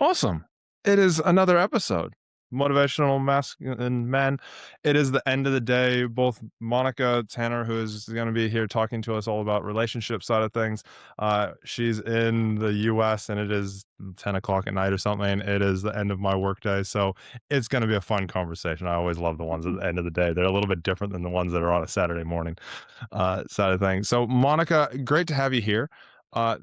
Awesome. It is another episode. Motivational masculine men. It is the end of the day. Both Monica Tanner, who is going to be here talking to us all about relationship side of things, she's in the U.S. and it is 10 o'clock at night or something. It is the end of my workday, so it's going to be a fun conversation. I always love the ones at the end of the day. They're a little bit different than the ones that are on a Saturday morning side of things. So, Monica, great to have you here.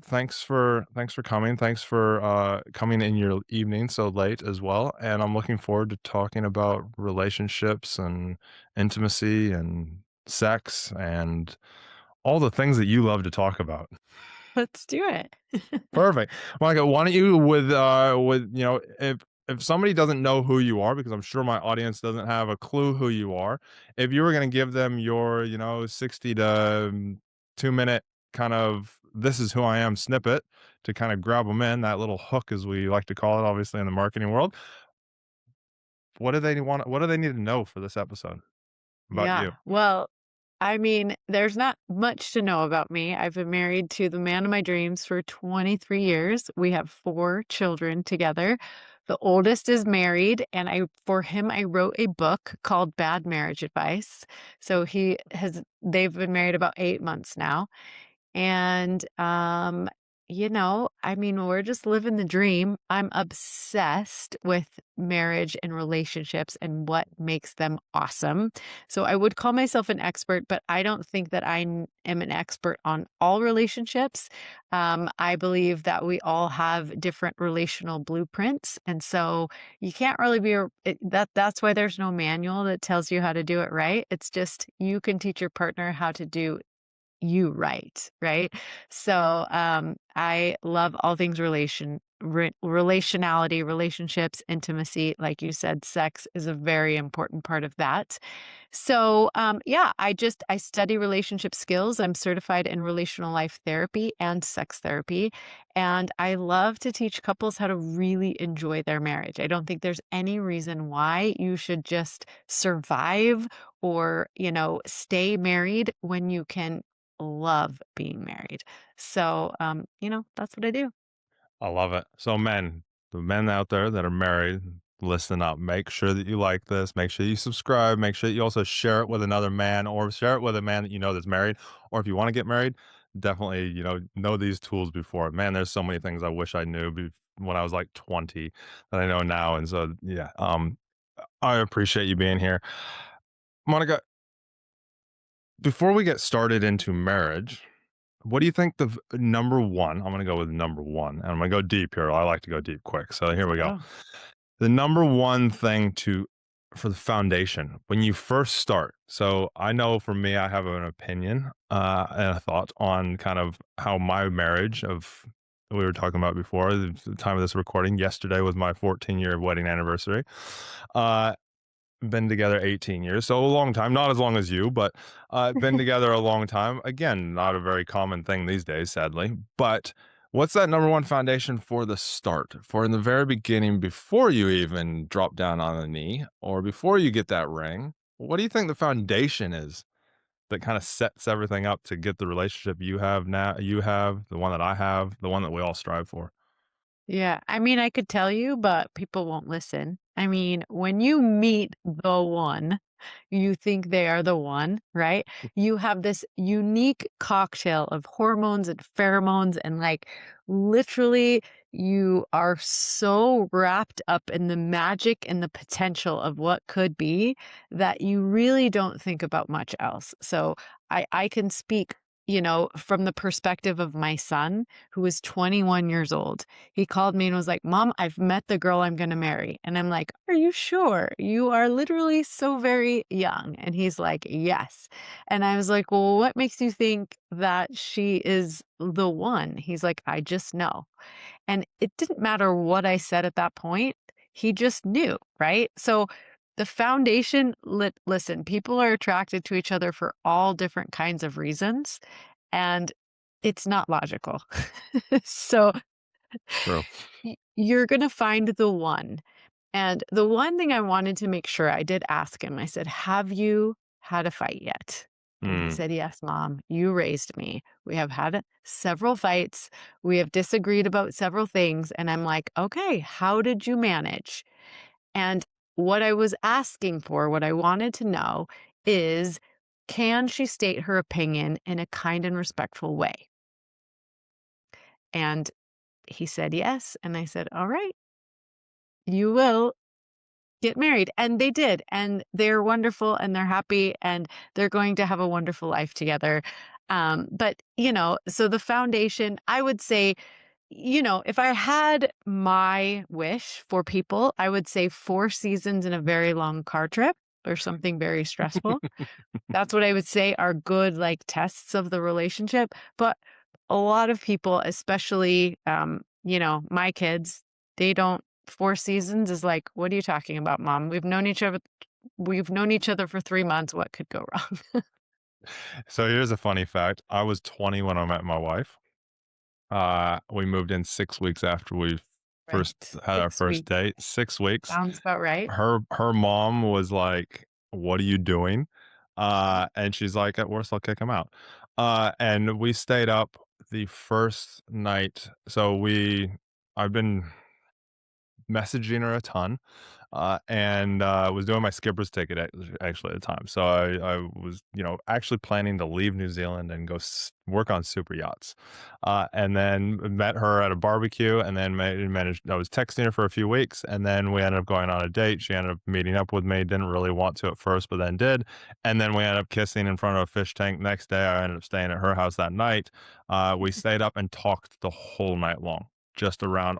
Thanks for coming. Thanks for coming in your evening so late as well. And I'm looking forward to talking about relationships and intimacy and sex and all the things that you love to talk about. Let's do it. Perfect. Monica, why don't you with if somebody doesn't know who you are, because I'm sure my audience doesn't have a clue who you are, if you were going to give them your 60 to 2 minute kind of this is who I am snippet to kind of grab them in, that little hook as we like to call it, obviously in the marketing world, what do they need to know for this episode about Yeah. you? Well, I mean, there's not much to know about me. I've been married to the man of my dreams for 23 years. We have 4 children together. The oldest is married, and for him I wrote a book called Bad Marriage Advice. So they've been married about 8 months now. And, I mean, we're just living the dream. I'm obsessed with marriage and relationships and what makes them awesome. So I would call myself an expert, but I don't think that am an expert on all relationships. I believe that we all have different relational blueprints. And so you can't really that's why there's no manual that tells you how to do it right. It's just you can teach your partner how to do you right, right? So, I love all things relationality, relationships, intimacy. Like you said, sex is a very important part of that. So, yeah, I study relationship skills. I'm certified in relational life therapy and sex therapy, and I love to teach couples how to really enjoy their marriage. I don't think there's any reason why you should just survive or, stay married when you can love being married. So, that's what I do. I love it. So, the men out there that are married, listen up. Make sure that you like this. Make sure you subscribe. Make sure that you also share it with another man or share it with a man that you know that's married. Or if you want to get married, definitely, know these tools before. Man, there's so many things I wish I knew when I was like 20 that I know now. And so, yeah, I appreciate you being here. Monica, before we get started into marriage, what do you think number one? I'm going to go with number one, and I'm going to go deep here. I like to go deep quick. So here we go. Oh, The number one thing for the foundation when you first start. So I know for me, I have an opinion and a thought on kind of how my marriage of we were talking about before the time of this recording. Yesterday was my 14-year wedding anniversary. Uh, been together 18 years, so a long time, not as long as you, but been together a long time. Again, not a very common thing these days, sadly. But what's that number one foundation for the start, for in the very beginning, before you even drop down on a knee or before you get that ring? What do you think the foundation is that kind of sets everything up to get the relationship you have now, you have, the one that I have, the one that we all strive for? yeah. I mean, I could tell you, but people won't listen. I mean, when you meet the one, you think they are the one, right? You have this unique cocktail of hormones and pheromones, and like literally, you are so wrapped up in the magic and the potential of what could be that you really don't think about much else. So I can speak. From the perspective of my son, who is 21 years old. He called me and was like, "Mom, I've met the girl I'm gonna marry." And I'm like, "Are you sure? You are literally so very young." And he's like, "Yes." And I was like, "Well, what makes you think that she is the one?" He's like, "I just know." And it didn't matter what I said at that point. He just knew, right? So the foundation, listen, people are attracted to each other for all different kinds of reasons, and it's not logical. So True. you're going to find the one. And the one thing I wanted to make sure I did ask him, I said, "Have you had a fight yet?" And he Mm. said, "Yes, mom, you raised me. We have had several fights. We have disagreed about several things." And I'm like, "Okay, how did you manage?" And what I was asking for, what I wanted to know is, can she state her opinion in a kind and respectful way? And he said, "Yes." And I said, "All right, you will get married." And they did. And they're wonderful and they're happy and they're going to have a wonderful life together. But, so the foundation, I would say, if I had my wish for people, I would say 4 seasons in a very long car trip or something very stressful. That's what I would say are good, like, tests of the relationship, but a lot of people, especially, my kids, they don't 4 seasons is like, "What are you talking about, mom? We've known each other for 3 months, what could go wrong?" So here's a funny fact. I was 20 when I met my wife. We moved in 6 weeks after we first Right. had our 6 first weeks. date. 6 weeks. Sounds about right. Her mom was like, "What are you doing?" And she's like, "At worst, I'll kick him out." And we stayed up the first night. I've been messaging her a ton, and was doing my skipper's ticket actually at the time. So I was, actually planning to leave New Zealand and go work on super yachts. And then met her at a barbecue, and then managed. I was texting her for a few weeks, and then we ended up going on a date. She ended up meeting up with me. Didn't really want to at first, but then did. And then we ended up kissing in front of a fish tank. Next day, I ended up staying at her house that night. We stayed up and talked the whole night long, just around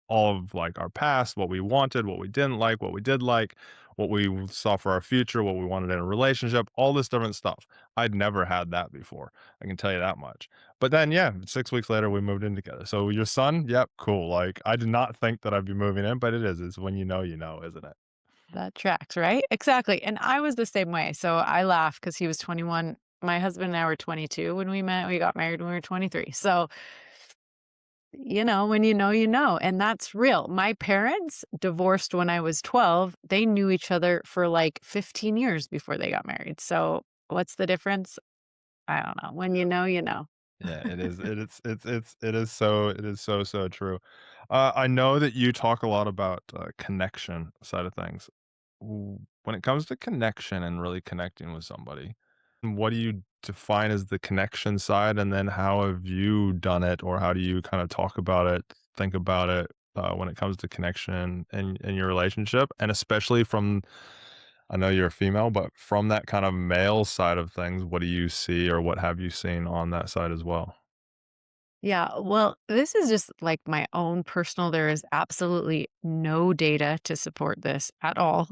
all of like our past, what we wanted, what we didn't like, what we did like, what we saw for our future, what we wanted in a relationship, all this different stuff. I'd never had that before. I can tell you that much. But then, yeah, 6 weeks later, we moved in together. So your son, yep, cool. Like I did not think that I'd be moving in, but it is. It's when you know, isn't it? That tracks, right? Exactly, and I was the same way, so I laugh because he was 21. My husband and I were 22 when we met, we got married when we were 23, so, when you know, and that's real. My parents divorced when I was 12. They knew each other for, like, 15 years before they got married, so what's the difference? I don't know. When you know, you know. Yeah, it is. It is so true. I know that you talk a lot about connection side of things. When it comes to connection and really connecting with somebody, what do you define as the connection side, and then how have you done it, or how do you kind of talk about it, think about it when it comes to connection in your relationship, and especially from I know you're a female, but from that kind of male side of things, what do you see or what have you seen on that side as well? Yeah, well, this is just like my own personal, there is absolutely no data to support this at all.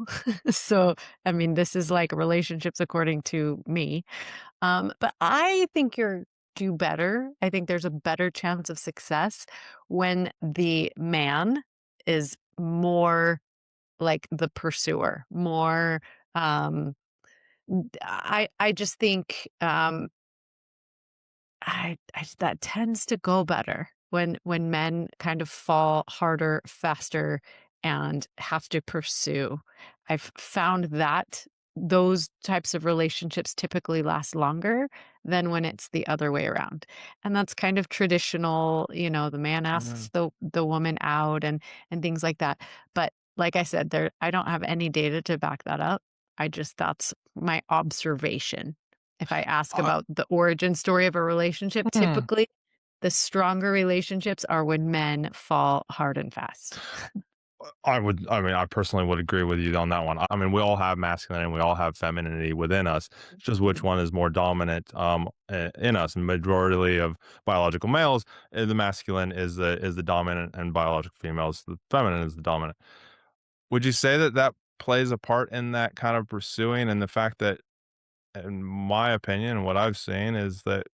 So, I mean, this is like relationships according to me. But I think you're do better. I think there's a better chance of success when the man is more like the pursuer, more I just think that tends to go better when men kind of fall harder, faster, and have to pursue. I've found that those types of relationships typically last longer than when it's the other way around. And that's kind of traditional, the man Yeah. asks the woman out and things like that. But like I said, there I don't have any data to back that up. That's my observation. If I ask I, about the origin story of a relationship, hmm. typically the stronger relationships are when men fall hard and fast. I mean, I personally would agree with you on that one. I mean, we all have masculinity and we all have femininity within us. It's just which Mhm. one is more dominant in us. And majority of biological males, the masculine is the dominant, and biological females, the feminine is the dominant. Would you say that that plays a part in that kind of pursuing, and the fact that, in my opinion, what I've seen is that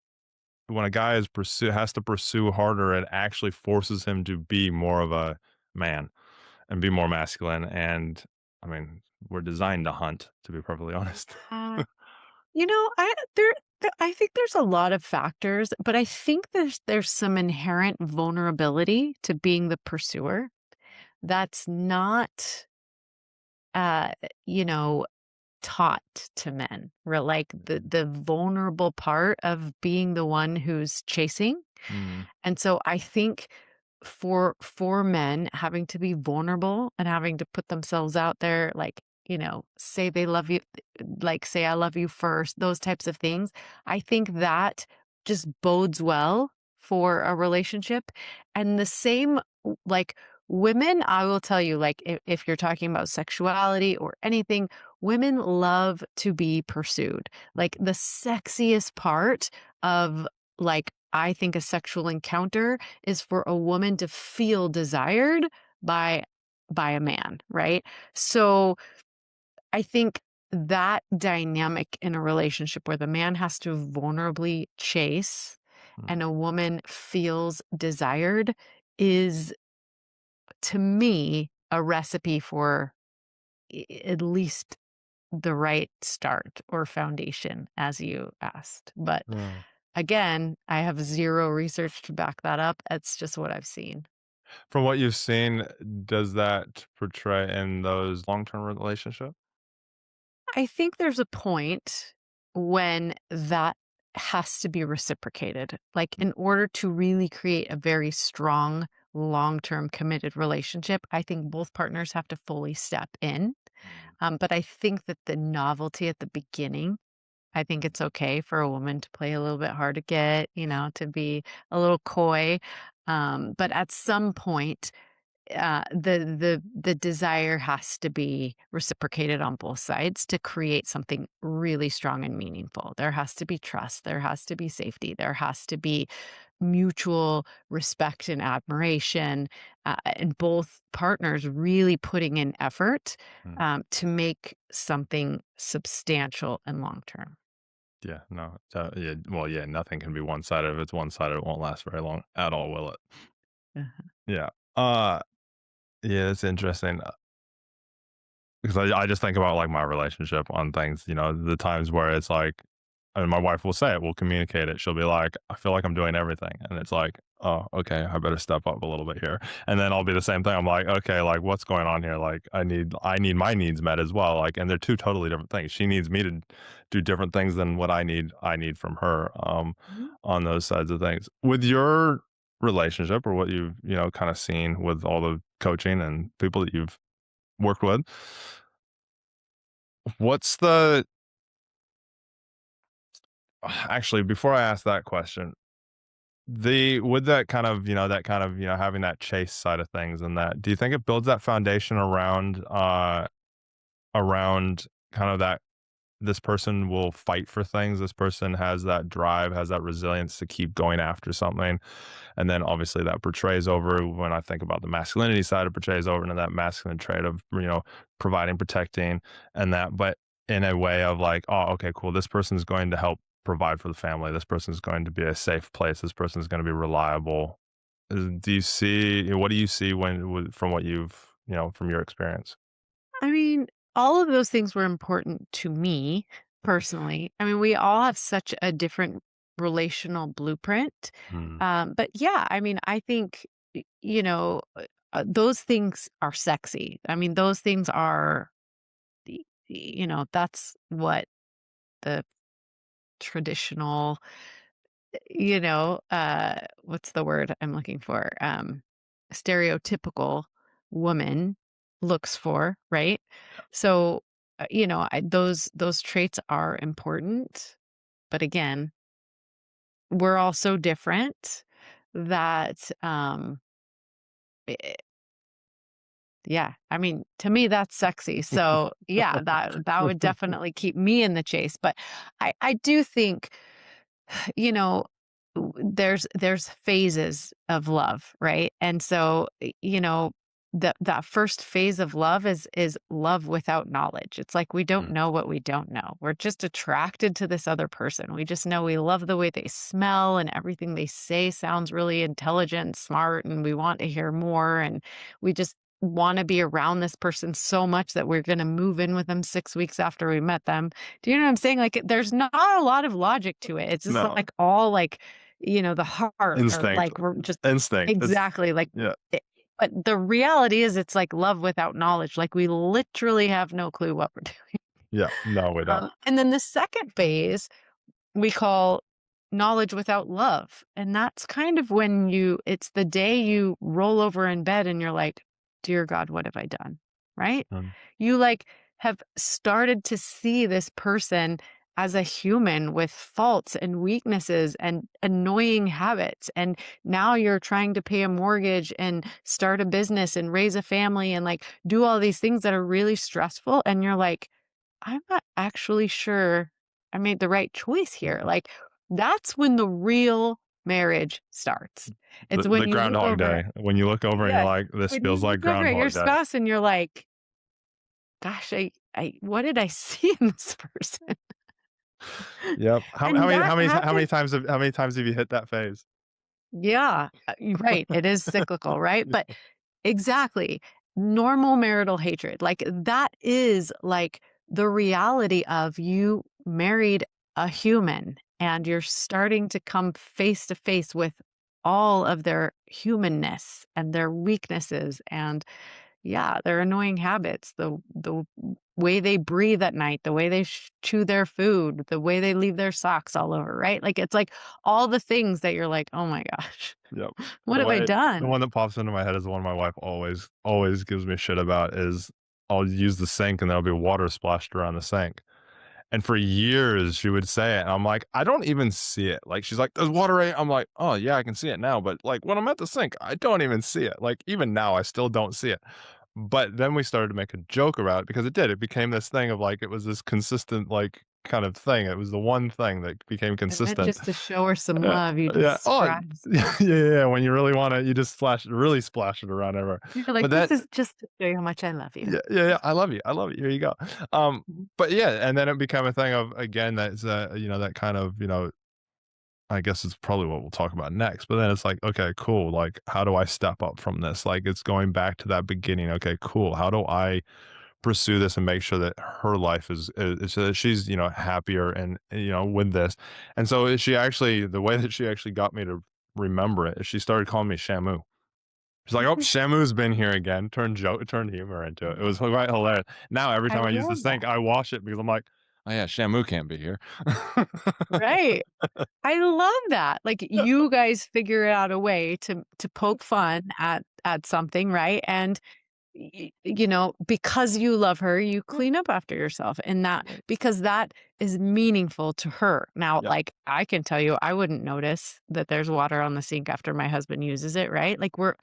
when a guy has to pursue harder, it actually forces him to be more of a man and be more masculine. And I mean, we're designed to hunt, to be perfectly honest. Uh, I think there's a lot of factors, but I think there's some inherent vulnerability to being the pursuer that's not, uh, you know, taught to men. We're like the vulnerable part of being the one who's chasing. Mm, And so I think for men having to be vulnerable and having to put themselves out there, like, say they love you, like say I love you first, those types of things. I think that just bodes well for a relationship. And the same, like, women, I will tell you, like, if you're talking about sexuality or anything, women love to be pursued. Like the sexiest part of, like, I think a sexual encounter is for a woman to feel desired by a man, right? So I think that dynamic in a relationship where the man has to vulnerably chase mm, and a woman feels desired is, to me, a recipe for at least the right start or foundation, as you asked. But yeah. again, I have zero research to back that up. It's just what I've seen. From what you've seen, does that portray in those long-term relationship? I think there's a point when that has to be reciprocated. Like, in order to really create a very strong, long term committed relationship, I think both partners have to fully step in. Mm, But I think that the novelty at the beginning, I think it's okay for a woman to play a little bit hard to get, to be a little coy. But at some point, the desire has to be reciprocated on both sides to create something really strong and meaningful. There has to be trust, there has to be safety, there has to be mutual respect and admiration, and both partners really putting in effort mm. to make something substantial and long term. Yeah, no, yeah, well, yeah, nothing can be one-sided. If it's one-sided, it won't last very long at all, will it? Yeah. Uh, yeah, it's interesting, because I just think about, like, my relationship on things, the times where it's like and my wife will say it, we'll communicate it. She'll be like, "I feel like I'm doing everything." And it's like, "Oh, okay, I better step up a little bit here." And then I'll be the same thing. I'm like, "Okay, like, what's going on here? Like, I need my needs met as well." Like, and they're two totally different things. She needs me to do different things than what I need from her, Mhm. on those sides of things. With your relationship or what you've, kinda seen with all the coaching and people that you've worked with, what's the actually, before I ask that question, with that kind of, having that chase side of things and that, do you think it builds that foundation around kind of that this person will fight for things, this person has that drive, has that resilience to keep going after something, and then obviously that portrays over when I think about the masculinity side, it portrays over into that masculine trait of, providing, protecting, and that, but in a way of like, oh, okay, cool. This person's going to help provide for the family. This person's going to be a safe place. This person's going to be reliable. What do you see from what you've, from your experience? I mean, all of those things were important to me personally. I mean, we all have such a different relational blueprint. Mm, But yeah, I mean, I think, those things are sexy. I mean, those things are, that's what the traditional, what's the word I'm looking for? Stereotypical woman looks for, right? So, those traits are important, but again, we're all so different that, eh, yeah, I mean, to me, that's sexy. So yeah, that would definitely keep me in the chase. But I do think, you know, there's phases of love, right? And so, that first phase of love is love without knowledge. It's like we don't mm, know what we don't know. We're just attracted to this other person. We just know we love the way they smell and everything they say sounds really intelligent, and smart, and we want to hear more. And we just want to be around this person so much that we're going to move in with them 6 weeks after we met them. Do you know what I'm saying? Like, there's not a lot of logic to it. It's just no, like all like, the heart, or instinct, like we're just instinct. exactly like Yeah, it, but the reality is it's like love without knowledge. Like we literally have no clue what we're doing. Yeah. No, we don't. And then the second phase we call knowledge without love. And that's kind of when it's the day you roll over in bed and you're like, dear God, what have I done? Right? Mm, You like have started to see this person as a human with faults and weaknesses and annoying habits. And now you're trying to pay a mortgage and start a business and raise a family and like do all these things that are really stressful. And you're like, I'm not actually sure I made the right choice here. Like, that's when the real marriage starts. It's the when you look Groundhog over Day, when you look over and you're yes, like, "This when you feels like look over at your Groundhog Day." spouse and you're like, "Gosh, I what did I see in this person?" Yep. And that How happens many times have you hit that phase? yeah, you're right, it is cyclical, right? But exactly. Normal marital hatred. Like that is like the reality of you married a human and you're starting to come face to face with all of their humanness and their weaknesses and yeah, their annoying habits, the way they breathe at night, the way they chew their food, the way they leave their socks all over, right? Like it's like all the things that you're like, "Oh my gosh, Yep. what have I The done?" one that pops into my head is the one my wife always gives me shit about is I'll use the sink and there'll be water splashed around the sink. And for years she would say it, and I'm like, "I don't even see it." Like, she's like, "There's water right." I'm like, "Oh, yeah, I can see it now." But, like, when I'm at the sink, I don't even see it. Like, even now, I still don't see it. But then we started to make a joke about it because it did. It became this thing of, like, it was this consistent, like, kind of thing. It was the one thing that became And then consistent. just to show her some Yeah, love, you yeah. just Oh, splash. yeah. When you really wanna you just really splash it around everywhere. You're like, But "This that is just to show you how much I love you." yeah. I love you. I love you. Here you go. Um, Mhm. but yeah, and then it became a thing of again that's that kind of I guess it's probably what we'll talk about next. But then it's like, okay, cool. Like, how do I step up from this? Like, it's going back to that beginning. Okay, cool. How do I pursue this and make sure that her life is so that she's happier and with this. And so she actually the way that she actually got me to remember it is she started calling me Shamu. She's like, "Oh, Shamu's been here again." Turned humor into it. It was quite hilarious. Now every I time I use the love sink, that. I wash it because I'm like, "Oh yeah, Shamu can't be here." Right. I love that. Like, you guys figure out a way to poke fun at something, right? And because you love her, you clean up after yourself and that because that is meaningful to her. Now, Yep. like I can tell you, I wouldn't notice that there's water on the sink after my husband uses it, right? Like we're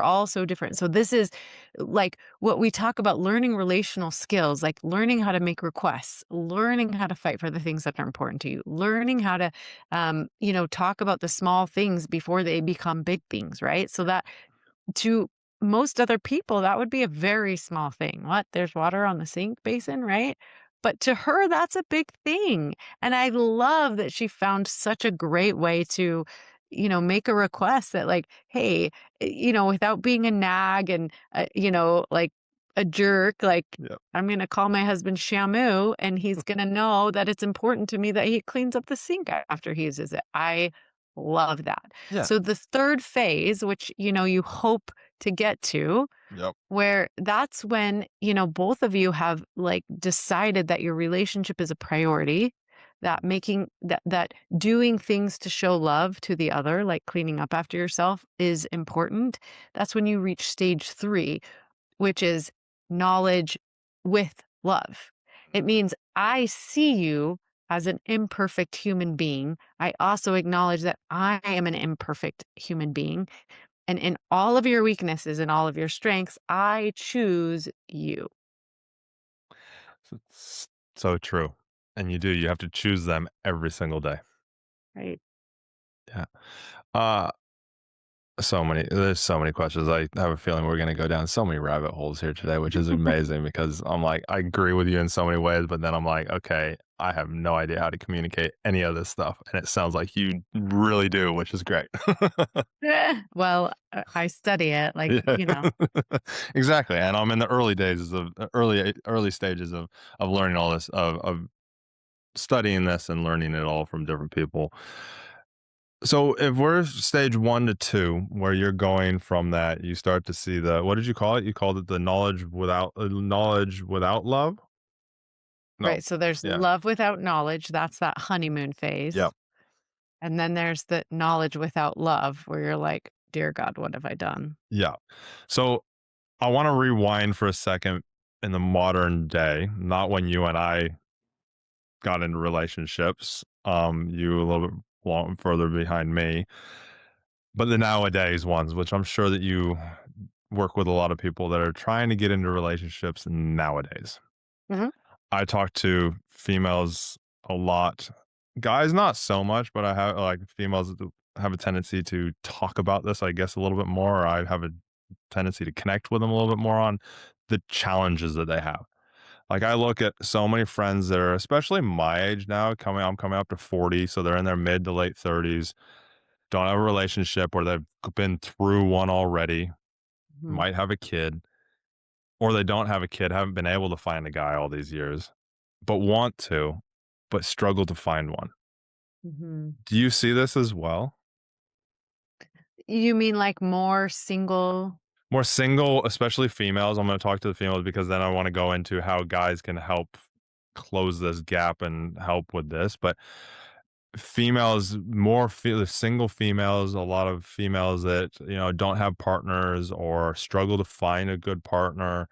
all so different. So this is like what we talk about learning relational skills, like learning how to make requests, learning how to fight for the things that are important to you, learning how to talk about the small things before they become big things, right? So that to most other people, that would be a very small thing. What? There's water on the sink basin, right? But to her, that's a big thing. And I love that she found such a great way to, make a request that, like, hey, without being a nag and, like a jerk, like, Yep. I'm going to call my husband Shamu and he's going to know that it's important to me that he cleans up the sink after he uses it. I love that. Yeah. So the third phase, which, you hope to get to, Yep. where that's when, both of you have like decided that your relationship is a priority, that making that doing things to show love to the other, like cleaning up after yourself is important. That's when you reach stage 3, which is knowledge with love. It means I see you as an imperfect human being. I also acknowledge that I am an imperfect human being. And in all of your weaknesses and all of your strengths, I choose you. It's so true. And you have to choose them every single day. Right. Yeah. Uh there's so many questions. I have a feeling we're gonna go down so many rabbit holes here today, which is amazing because I'm like, I agree with you in so many ways, but then I'm like, okay, I have no idea how to communicate any of this stuff. And it sounds like you really do, which is great. Well, I study it like, Yeah. Exactly. And I'm in the early days of early stages of learning all this, of studying this and learning it all from different people. So if we're stage 1 to 2, where you're going from that, you start to see what did you call it? You called it the knowledge without love? No. right? So there's Yeah. love without knowledge, that's that honeymoon Yeah. phase. And then there's the knowledge without love where you're like, "Dear God, what have I done?" Yeah. So I want to rewind for a second in the modern day, not when you and I got into relationships. You a little bit long further behind me, but the nowadays ones, which I'm sure that you work with a lot of people that are trying to get into relationships nowadays. Mhm, I talk to females a lot. Guys, not so much, but I have like females that have a tendency to talk about this, I guess, a little bit more. Or I have a tendency to connect with them a little bit more on the challenges that they have. Like I look at so many friends that are, especially my age now, I'm coming up to 40, so they're in their mid to late 30s, don't have a relationship or they've been through one already, mhm, might have a kid, or they don't have a kid, haven't been able to find a guy all these years, but want to, but struggle to find one. mhm. Do you see this as well? You mean like more single. More single, especially females. I'm going to talk to the females because then I want to go into how guys can help close this gap and help with this. But females, the single females, a lot of females that don't have partners or struggle to find a good partner.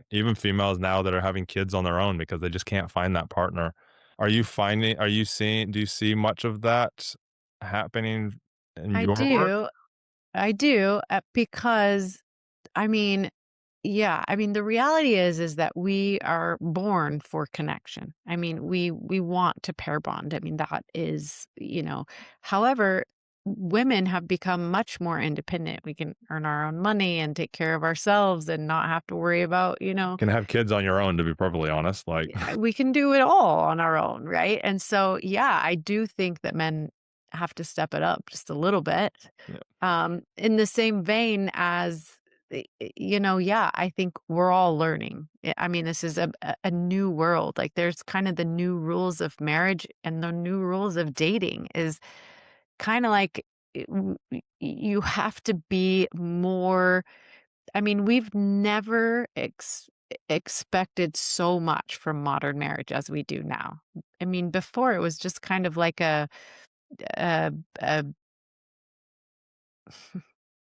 Even females now that are having kids on their own because they just can't find that partner. Are you seeing? Do you see much of that happening in I your work? do, I do, because I mean, yeah, I mean, the reality is that we are born for connection. I mean, we want to pair bond. I mean, that is, however, women have become much more independent. We can earn our own money and take care of ourselves and not have to worry about, Can have kids on your own, to be perfectly honest. Like, we can do it all on our own, right? And so, yeah, I do think that men have to step it up just a little bit. yeah, In the same vein as, yeah, I think we're all learning. I mean, this is a new world. Like, there's kind of the new rules of marriage and the new rules of dating is kind of like you have to be more. I mean, we've never expected so much from modern marriage as we do now. I mean, before it was just kind of like a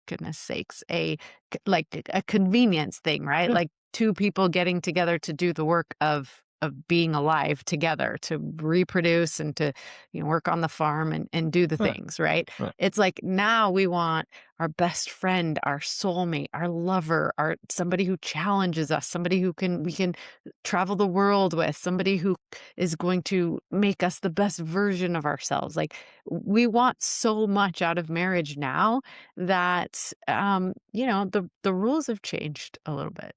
goodness sakes, a convenience thing, right? yeah, Like two people getting together to do the work of being alive together, to reproduce and to work on the farm and do the yeah, things, right? yeah. It's like now we want our best friend, our soulmate, our lover, our somebody who challenges us, somebody who can we can travel the world with, somebody who is going to make us the best version of ourselves. Like we want so much out of marriage now that, the rules have changed a little bit.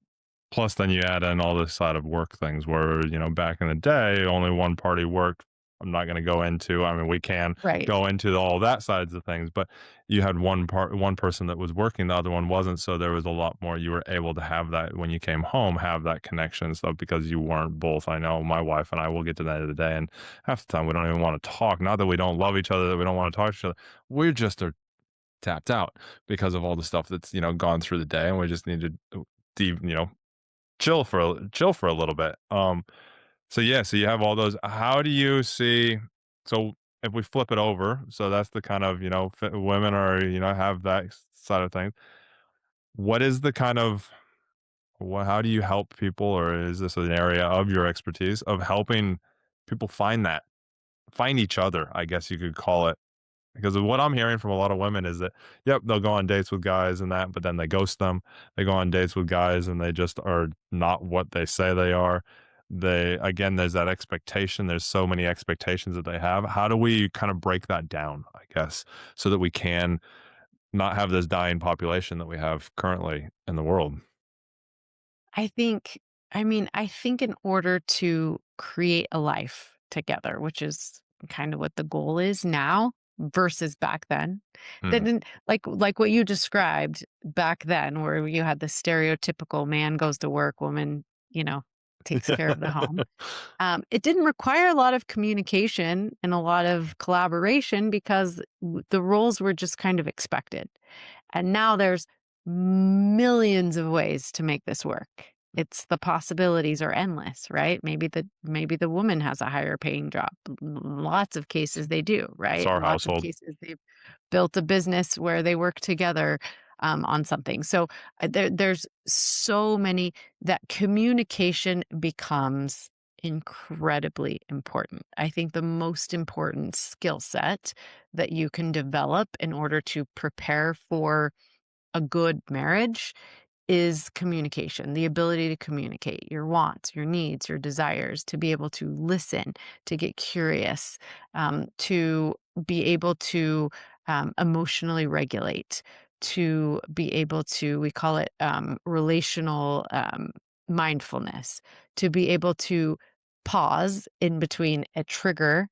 Plus, then you add in all this side of work things where, back in the day, only one party worked. I'm not going to go into, I mean, we can Right. go into all that sides of things, but you had one person that was working, the other one wasn't. So there was a lot more. You were able to have that when you came home, have that connection and stuff because you weren't both. I know my wife and I will get to the end of the day, and half the time we don't even want to talk. Not that we don't love each other, that we don't want to talk to each other. We just are tapped out because of all the stuff that's, gone through the day, and we just need to, deep, chill for a little bit. So yeah, so you have all those. How do you see? So if we flip it over, so that's the kind of women are have that side of things. What is the kind of how do you help people, or is this an area of your expertise of helping people find each other? I guess you could call it because of what I'm hearing from a lot of women is that, yep, they'll go on dates with guys and that, but then they ghost them. They go on dates with guys and they just are not what they say they are. Again, there's that expectation. There's so many expectations that they have. How do we kind of break that down, I guess, so that we can not have this dying population that we have currently in the world? I think I think in order to create a life together, which is kind of what the goal is now versus back then. Mm. Then like what you described back then where you had the stereotypical man goes to work, woman, takes care of the home. It didn't require a lot of communication and a lot of collaboration because the roles were just kind of expected. And now there's millions of ways to make this work. it's the possibilities are endless, right? Maybe the woman has a higher paying job. Lots of cases they do, It's right? our Lots of household. cases they've built a business where they work together on something. So there's so many that communication becomes incredibly important. I think the most important skill set that you can develop in order to prepare for a good marriage is communication, the ability to communicate your wants, your needs, your desires, to be able to listen, to get curious, to be able to emotionally regulate, to be able to, we call it relational mindfulness, to be able to pause in between a trigger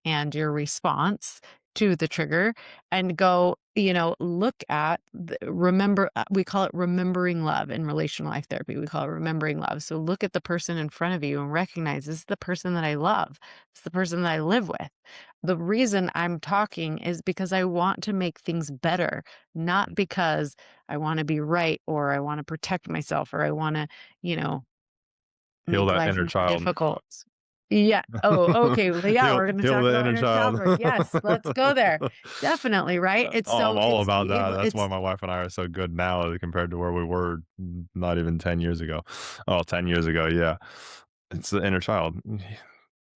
and your response to the trigger and go, look at remember, we call it remembering love in relational life therapy. We call it remembering love. So look at the person in front of you and recognize this is the person that I love. It's the person that I live with. The reason I'm talking is because I want to make things better, not because I want to be right or I want to protect myself or I want to, you know, Heal make that life inner more child. difficult. Yeah. Oh, okay. Well, yeah, we're gonna Heal talk the about inner inner child. child work. Yes, let's go there. Definitely, right? It's I'm so all it's about be that. able That's why it's my wife and I are so good now compared to where we were not even 10 years ago. Oh, 10 years ago, yeah. It's the inner child.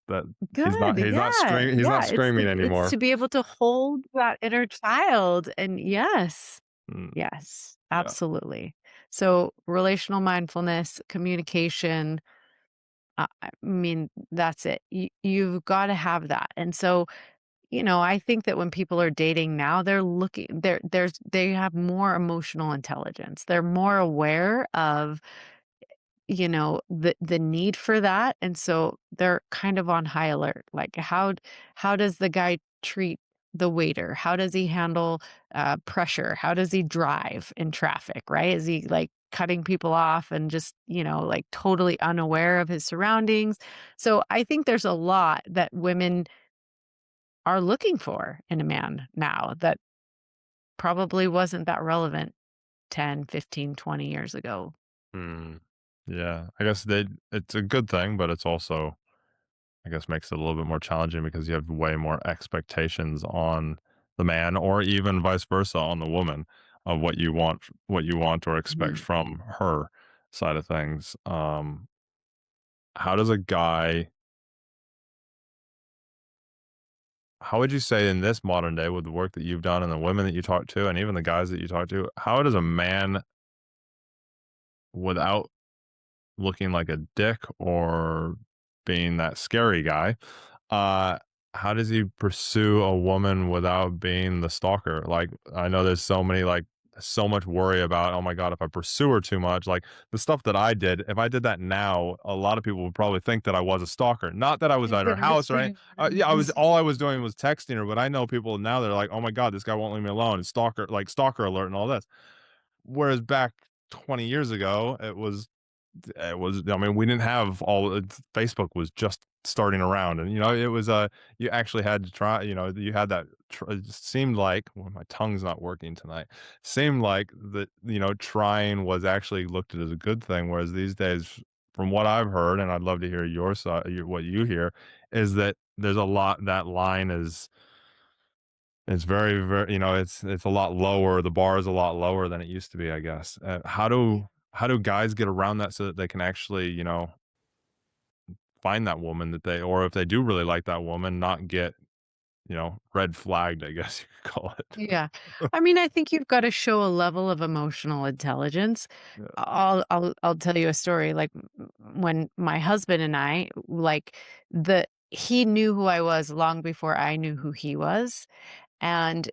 That good. Yeah. he's not Yeah. screaming It's anymore. to be able to hold that inner child. And yes, Mm, yes, yeah. absolutely. So relational mindfulness, communication, I mean, that's it. You've got to have that. And so I think that when people are dating now, they have more emotional intelligence. They're more aware of, the need for that. And so they're kind of on high alert. Like how does the guy treat the waiter? How does he handle pressure? How does he drive in traffic, right? Is he like cutting people off and just, like totally unaware of his surroundings? So I think there's a lot that women are looking for in a man now that probably wasn't that relevant 10, 15, 20 years ago. Mm, yeah. I guess it's a good thing, but it's also, I guess, makes it a little bit more challenging because you have way more expectations on the man or even vice versa on the woman of what you want or expect Mhm. from her side of things. How does a guy how would you say in this modern day with the work that you've done and the women that you talk to and even the guys that you talk to, how does a man without looking like a dick or being that scary guy, uh, how does he pursue a woman without being the stalker? Like, I know there's so many, like, so much worry about, oh my God, if I pursue her too much, like the stuff that I did, if I did that now, a lot of people would probably think that I was a stalker. Not that I was He's at her gonna be house, right? sitting Yeah, around. all I was doing was texting her, but I know people now they're like, oh my God, this guy won't leave me alone. It's stalker, like stalker alert and all this. Whereas back 20 years ago, I mean, we didn't have Facebook was just starting around and, it was, you actually had to try, you had that it seemed like well, my tongue's not working tonight. Seemed like that, trying was actually looked at as a good thing, whereas these days, from what I've heard, and I'd love to hear your side, what you hear, is that there's a lot that line is it's very, very, it's a lot lower. The bar is a lot lower than it used to be, I guess. How do guys get around that so that they can actually, find that woman that they, or if they do really like that woman, not get, red flagged, I guess you could call it. Yeah. I mean, I think you've gotta show a level of emotional intelligence. Yeah. I'll tell you a story, like, when my husband and I, like, he knew who I was long before I knew who he was. And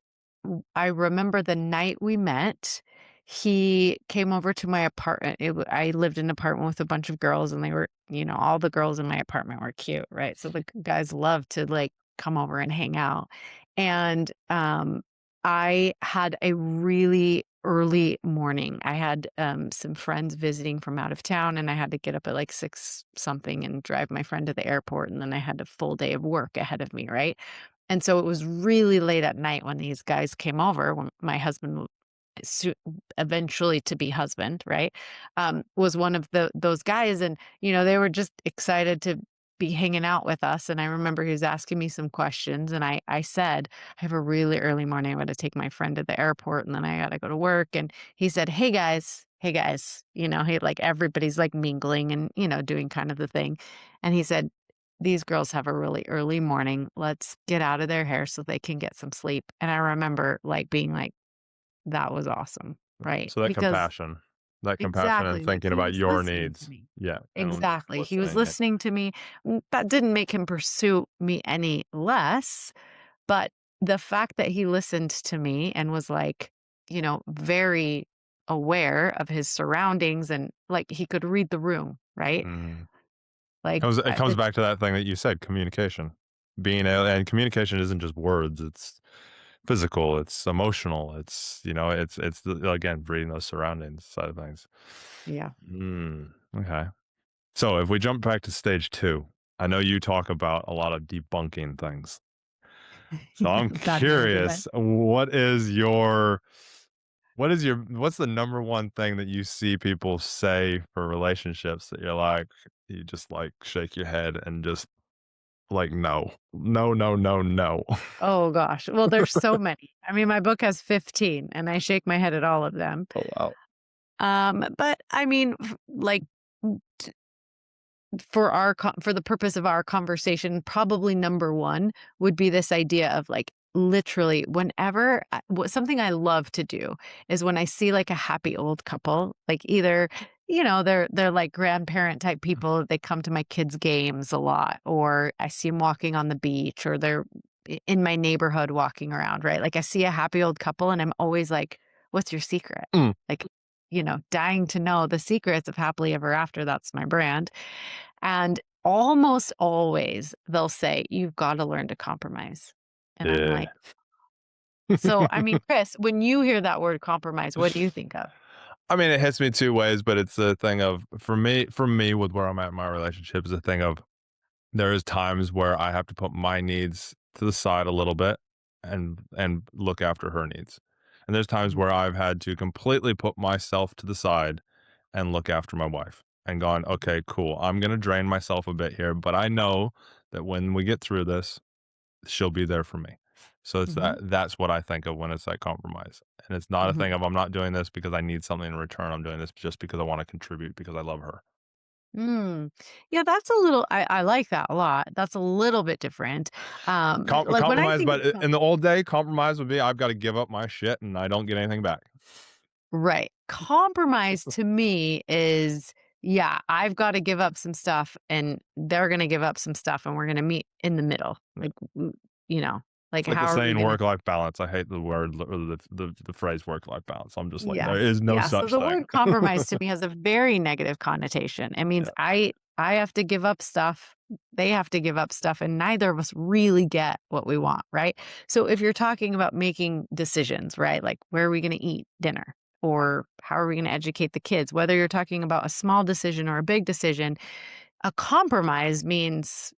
I remember the night we met, he came over to my apartment. I lived in an apartment with a bunch of girls, and they were, all the girls in my apartment were cute, right? So the guys love to like come over and hang out. And I had a really early morning. I had some friends visiting from out of town, and I had to get up at like 6 something and drive my friend to the airport. And then I had a full day of work ahead of me, right? And so it was really late at night when these guys came over, when my husband soo eventually to be husband, right, was one of those guys, and, they were just excited to be hanging out with us, and I remember he was asking me some questions, and I said, "I have a really early morning, I'm gonna take my friend to the airport, and then I gotta go to work," and he said, hey guys," he like, everybody's, like, mingling and, doing kind of the thing, and he said, "These girls have a really early morning, let's get out of their hair so they can get some sleep," and I remember, like, being like, that was awesome, right? So Because that compassion and exactly, like, thinking he about was your listening to needs. me. Yeah, and Exactly, he was listening it. listening to me. That didn't make him pursue me any less, but the fact that he listened to me and was, like, very aware of his surroundings and, like, he could read the room, right? Mm. Like, It comes it's back to that thing that you said, communication. And communication isn't just words, it's physical, it's emotional, again, reading those surroundings side of things. yeah. Okay. So if we jump back to stage 2, I know you talk about a lot of debunking things. So I'm Bad argument. curious, what's the number one thing that you see people say for relationships that you just like shake your head and just like, no, no, no, no, no. Oh gosh, well, there's so many. I mean, my book has 15, and I shake my head at all of them. Oh, wow. But I mean, like, for the purpose of our conversation, probably number 1 would be this idea of, like, literally whenever something I love to do is when I see, like, a happy old couple, like, either, they're, like, grandparent type people, they come to my kids' games a lot, or I see them walking on the beach, or they're in my neighborhood walking around, right? Like, I see a happy old couple, and I'm always like, "What's your secret?" Mm, Like, dying to know the secrets of happily ever after, that's my brand. And almost always they'll say, "You've gotta learn to compromise." And I'm like, yeah. so, I mean, Chris, when you hear that word compromise, what do you think of? I mean, it hits me 2 ways, but it's a thing of for me with where I'm at in my relationship is a thing of there is times where I have to put my needs to the side a little bit and look after her needs. And there's times Mm, where I've had to completely put myself to the side and look after my wife and gone, "Okay, cool. I'm gonna drain myself a bit here, but I know that when we get through this, she'll be there for me." So mhm, that's what I think of when it's that compromise. And it's not a mhm. thing of I'm not doing this because I need something in return. I'm doing this just because I wanna contribute because I love her. Mm. Yeah, that's a little I like that a lot. That's a little bit different. Like, when I Compromise, think but of in the old day, compromise would be I've gotta give up my shit and I don't get anything back. right. Compromise to me is, yeah, I've gotta give up some stuff, and they're gonna give up some stuff, and we're gonna meet in the middle. Yeah. Like, you know, like, It's like how the are we saying gonna work-life balance. I hate the word or the phrase work-life balance. I'm just like, there Yes, is no yeah, so such the thing. word compromise to me has a very negative connotation. It means Yeah. I have to give up stuff, they have to give up stuff, and neither of us really get what we want, right? So if you're talking about making decisions, right? Like, where are we gonna eat dinner? Or how are we gonna educate the kids? Whether you're talking about a small decision or a big decision, a compromise means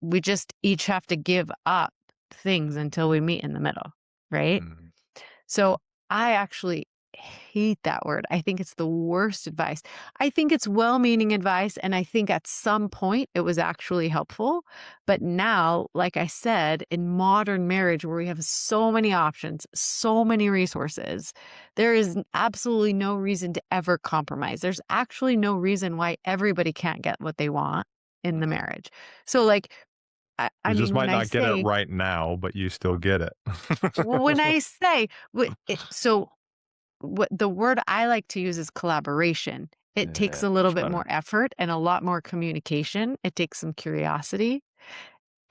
we just each have to give up things until we meet in the middle, right? Mhm. So I actually hate that word. I think it's the worst advice. I think it's well meaning advice. And I think at some point it was actually helpful. But now, like I said, in modern marriage, where we have so many options, so many resources, there is absolutely no reason to ever compromise. There's actually no reason why everybody can't get what they want in the Mhm. marriage. So, like, I You just mean, might not get it right now, but you still get it. when I say, so what the word I like to use is collaboration. It takes Yeah, a little much bit more better. effort and a lot more communication. It takes some curiosity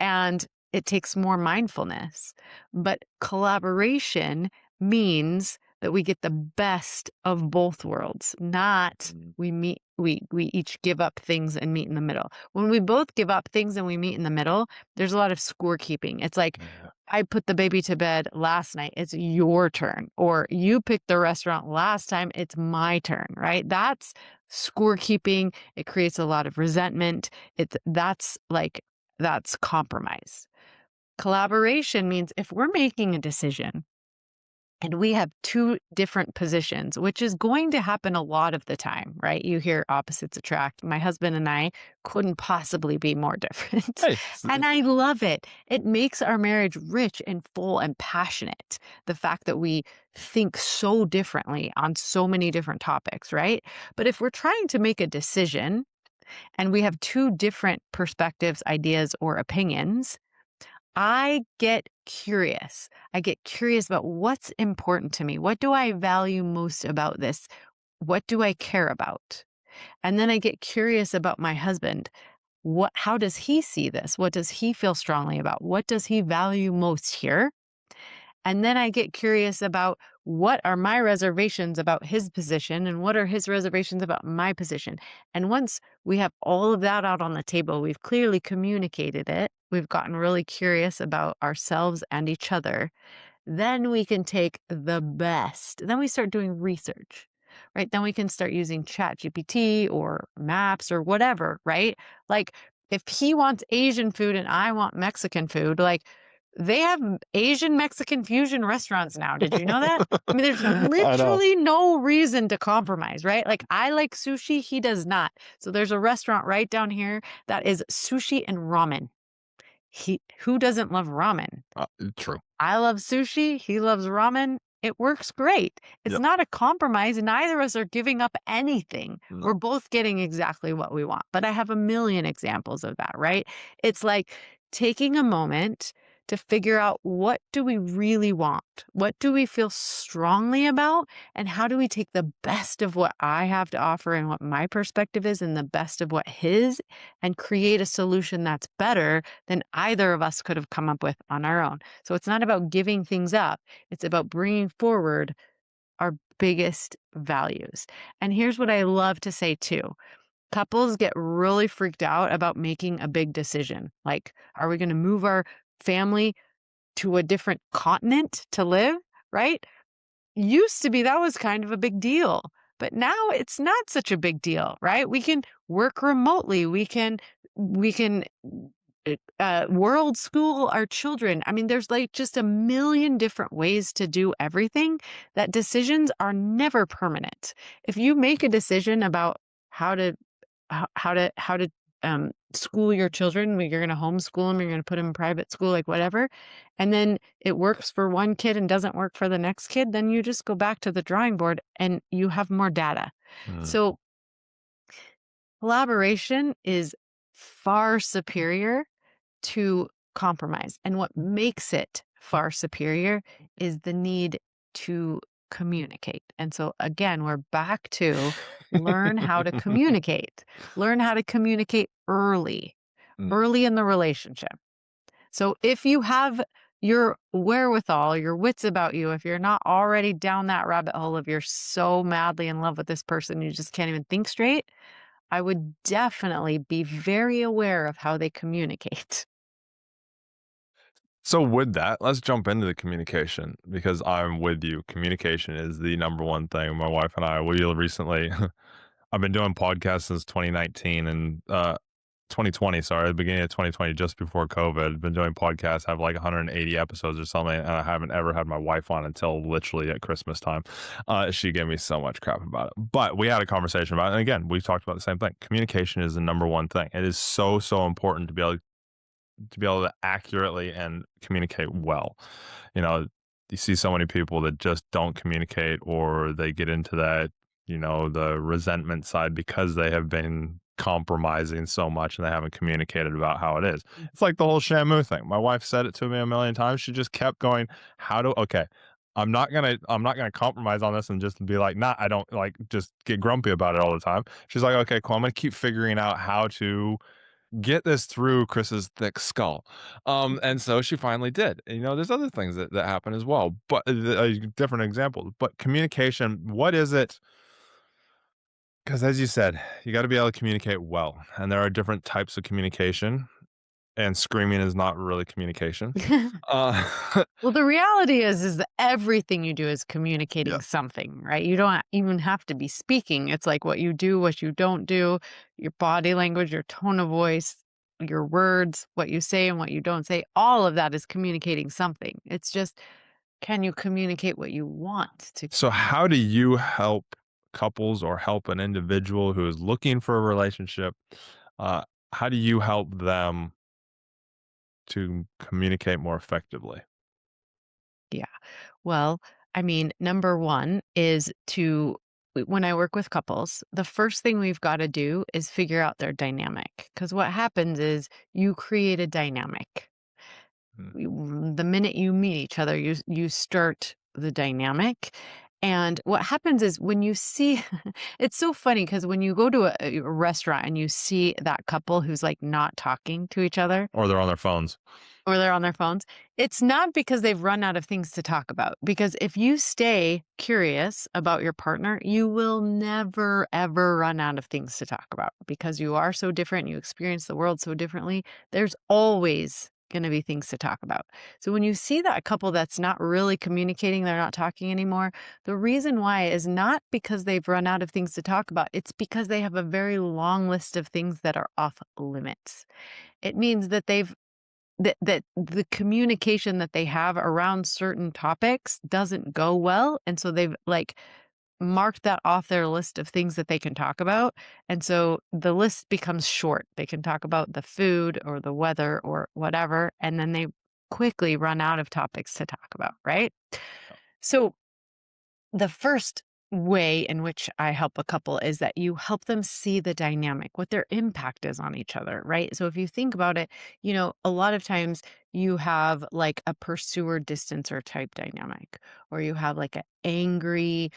and it takes more mindfulness. But collaboration means that we get the best of both worlds, not Mm, we each give up things and meet in the middle. When we both give up things and we meet in the middle, there's a lot of scorekeeping. It's like, yeah. I put the baby to bed last night, it's your turn. Or you picked the restaurant last time, it's my turn, right? That's scorekeeping. It creates a lot of resentment. That's compromise. Collaboration means if we're making a decision and we have two different positions, which is going to happen a lot of the time, right? You hear opposites attract. My husband and I couldn't possibly be more different. Hey, And I love it. It makes our marriage rich and full and passionate. The fact that we think so differently on so many different topics, right? But if we're trying to make a decision and we have two different perspectives, ideas, or opinions, I get curious. I get curious about what's important to me. What do I value most about this? What do I care about? And then I get curious about my husband. How does he see this? What does he feel strongly about? What does he value most here? And then I get curious about what are my reservations about his position and what are his reservations about my position. And once we have all of that out on the table, we've clearly communicated it. We've gotten really curious about ourselves and each other. Then we can take the best. Then we start doing research, right? Then we can start using Chat GPT or maps or whatever, right? Like if he wants Asian food and I want Mexican food, like they have Asian Mexican fusion restaurants now. Did you know that? I mean, there's I know. literally no reason to compromise, right? Like I like sushi, he does not. So there's a restaurant right down here that is sushi and ramen. Who doesn't love ramen? True. I love sushi, he loves ramen. It works great. It's Yep. not a compromise. Neither of us are giving up anything. No. We're both getting exactly what we want. But I have a million examples of that, right? It's like taking a moment to figure out what do we really want? What do we feel strongly about? And how do we take the best of what I have to offer and what my perspective is and the best of what his and create a solution that's better than either of us could have come up with on our own. So it's not about giving things up. It's about bringing forward our biggest values. And here's what I love to say too. Couples get really freaked out about making a big decision. Like, are we going to move our family to a different continent to live? Right? Used to be that was kind of a big deal, but now it's not such a big deal, right? We can work remotely. We can world school our children. I mean, there's like just a million different ways to do everything that decisions are never permanent. If you make a decision about how to school your children, you're going to homeschool them, you're going to put them in private school, like whatever, and then it works for one kid and doesn't work for the next kid, then you just go back to the drawing board and you have more data. Mm. So collaboration is far superior to compromise. And what makes it far superior is the need to communicate. And so, again, we're back to learn how to communicate, learn how to communicate early, Mm. early in the relationship. So, if you have your wherewithal, your wits about you, if you're not already down that rabbit hole of you're so madly in love with this person, you just can't even think straight, I would definitely be very aware of how they communicate. So with that, let's jump into the communication because I'm with you. Communication is the number one thing. My wife and I, we recently, I've been doing podcasts since 2019 and 2020, sorry, the beginning of 2020, just before COVID. Been doing podcasts, have like 180 episodes or something, and I haven't ever had my wife on until literally at Christmas time. She gave me so much crap about it, but we had a conversation about it. And again, we talked about the same thing. Communication is the number one thing. It is so, so important to be able to accurately and communicate well. You know, you see so many people that just don't communicate or they get into that, the resentment side because they have been compromising so much and they haven't communicated about how it is. It's like the whole Shamu thing. My wife said it to me a million times. She just kept going, okay, I'm not gonna compromise on this and just be like, nah, I don't like just get grumpy about it all the time. She's like, okay, cool. I'm gonna keep figuring out how to get this through Chris's thick skull. And so she finally did. And, there's other things that happen as well, but different examples. But communication, what is it? Because as you said, you got to be able to communicate well, and there are different types of communication. And screaming is not really communication. Uh, Well, the reality is that everything you do is yeah. communicating something, right? You don't even have to be speaking. It's like what you do, what you don't do, your body language, your tone of voice, your words, what you say and what you don't say. All of that is communicating something. It's just Can you communicate what you want to So how communicate? do you help couples or help an individual who is looking for a relationship? Uh, how do you help them to communicate more effectively? Yeah. Well, I mean, number one is when I work with couples, the first thing we've got to do is figure out their dynamic. Because what happens is you create a dynamic. Mm. The minute you meet each other, you start the dynamic. And what happens is when you see, it's so funny because when you go to a restaurant and you see that couple who's like not talking to each other, Or they're on their phones. or they're on their phones. It's not because they've run out of things to talk about. Because if you stay curious about your partner, you will never, ever run out of things to talk about because you are so different. You experience the world so differently. There's always going to be things to talk about. So when you see that couple that's not really communicating, they're not talking anymore, the reason why is not because they've run out of things to talk about. It's because they have a very long list of things that are off limits. It means that that the communication that they have around certain topics doesn't go well, and so they've, like, marked that off their list of things that they can talk about, and so the list becomes short. They can talk about the food or the weather or whatever, and then they quickly run out of topics to talk about, right? So the first way in which I help a couple is that you help them see the dynamic, what their impact is on each other, right? So if you think about it, a lot of times you have like a pursuer distancer type dynamic, or you have like an angry,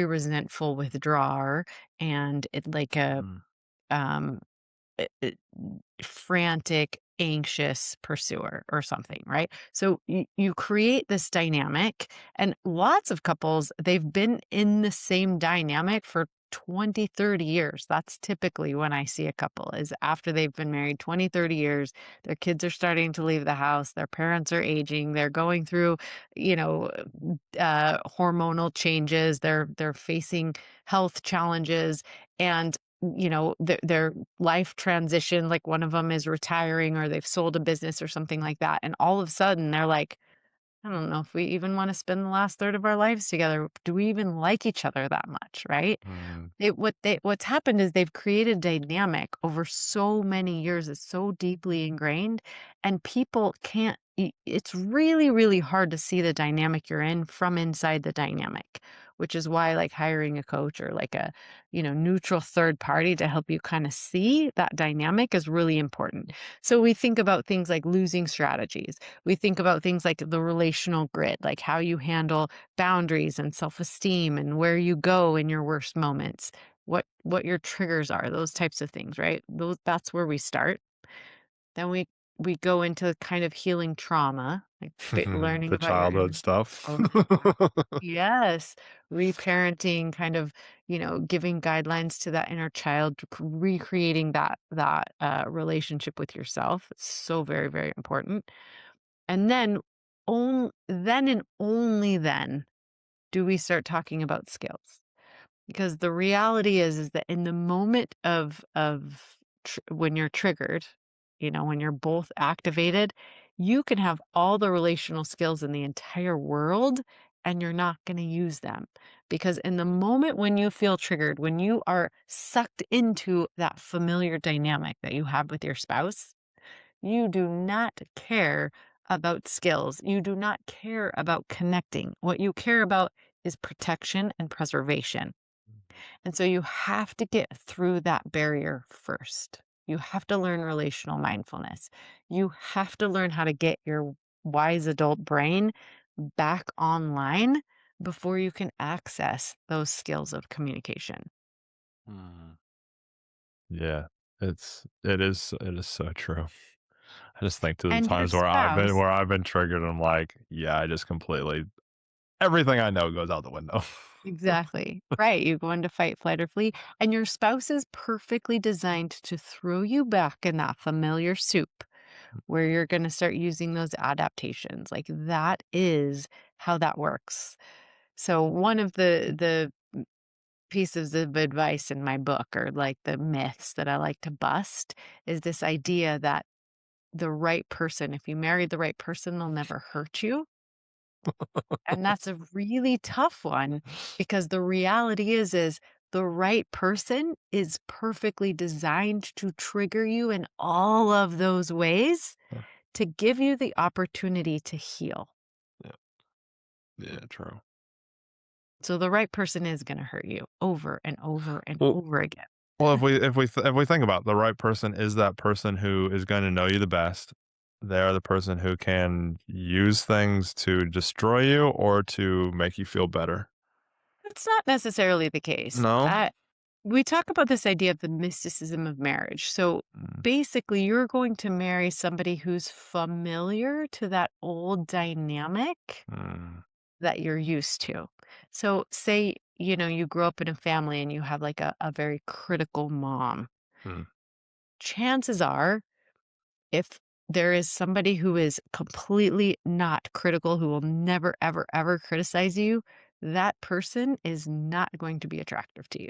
resentful withdrawer, and it like a Mm. um frantic, anxious pursuer or something, right? So you create this dynamic, and lots of couples, they've been in the same dynamic for 20, 30 years. That's typically when I see a couple is after they've been married 20, 30 years, their kids are starting to leave the house, their parents are aging, they're going through, you know, hormonal changes, they're facing health challenges, and their life transition, like one of them is retiring or they've sold a business or something like that, and all of a sudden they're like, I don't know if we even want to spend the last third of our lives together. Do we even like each other that much, right? Mm. What's happened is they've created a dynamic over so many years. It's so deeply ingrained, and people can't it's really, really hard to see the dynamic you're in from inside the dynamic, which is why like hiring a coach or like a, neutral third party to help you kind of see that dynamic is really important. So we think about things like losing strategies. We think about things like the relational grid, like how you handle boundaries and self-esteem and where you go in your worst moments, what your triggers are, those types of things, right? That's where we start. Then we go into kind of healing trauma, like learning The about your childhood inner. stuff. Oh, yes, reparenting, kind of, giving guidelines to that inner child, recreating that relationship with yourself. It's so very, very important. And then and only then do we start talking about skills. Because the reality is that in the moment of when you're triggered, when you're both activated, you can have all the relational skills in the entire world and you're not going to use them. Because in the moment when you feel triggered, when you are sucked into that familiar dynamic that you have with your spouse, you do not care about skills. You do not care about connecting. What you care about is protection and preservation. And so you have to get through that barrier first. You have to learn relational mindfulness. You have to learn how to get your wise adult brain back online before you can access those skills of communication. Mm. Yeah, it is so true. I just think to the And your times where I've been spouse. triggered, I'm like, yeah, I just completely everything I know goes out the window. Exactly. Right. You go into fight, flight, or flee, and your spouse is perfectly designed to throw you back in that familiar soup where you're going to start using those adaptations. Like that is how that works. So one of the pieces of advice in my book, or like the myths that I like to bust, is this idea that the right person, if you marry the right person, they'll never hurt you. And that's a really tough one because the reality is the right person is perfectly designed to trigger you in all of those ways to give you the opportunity to heal. Yeah, yeah, true. So the right person is going to hurt you over and over and Well, over again. well, if we think about it, the right person is that person who is going to know you the best. They are the person who can use things to destroy you or to make you feel better. That's not necessarily the case. No. We talk about this idea of the mysticism of marriage. So Mm, basically, you're going to marry somebody who's familiar to that old dynamic mm, that you're used to. So, say, you grow up in a family and you have like a very critical mom. mm. Chances are, if there is somebody who is completely not critical, who will never, ever, ever criticize you, that person is not going to be attractive to you.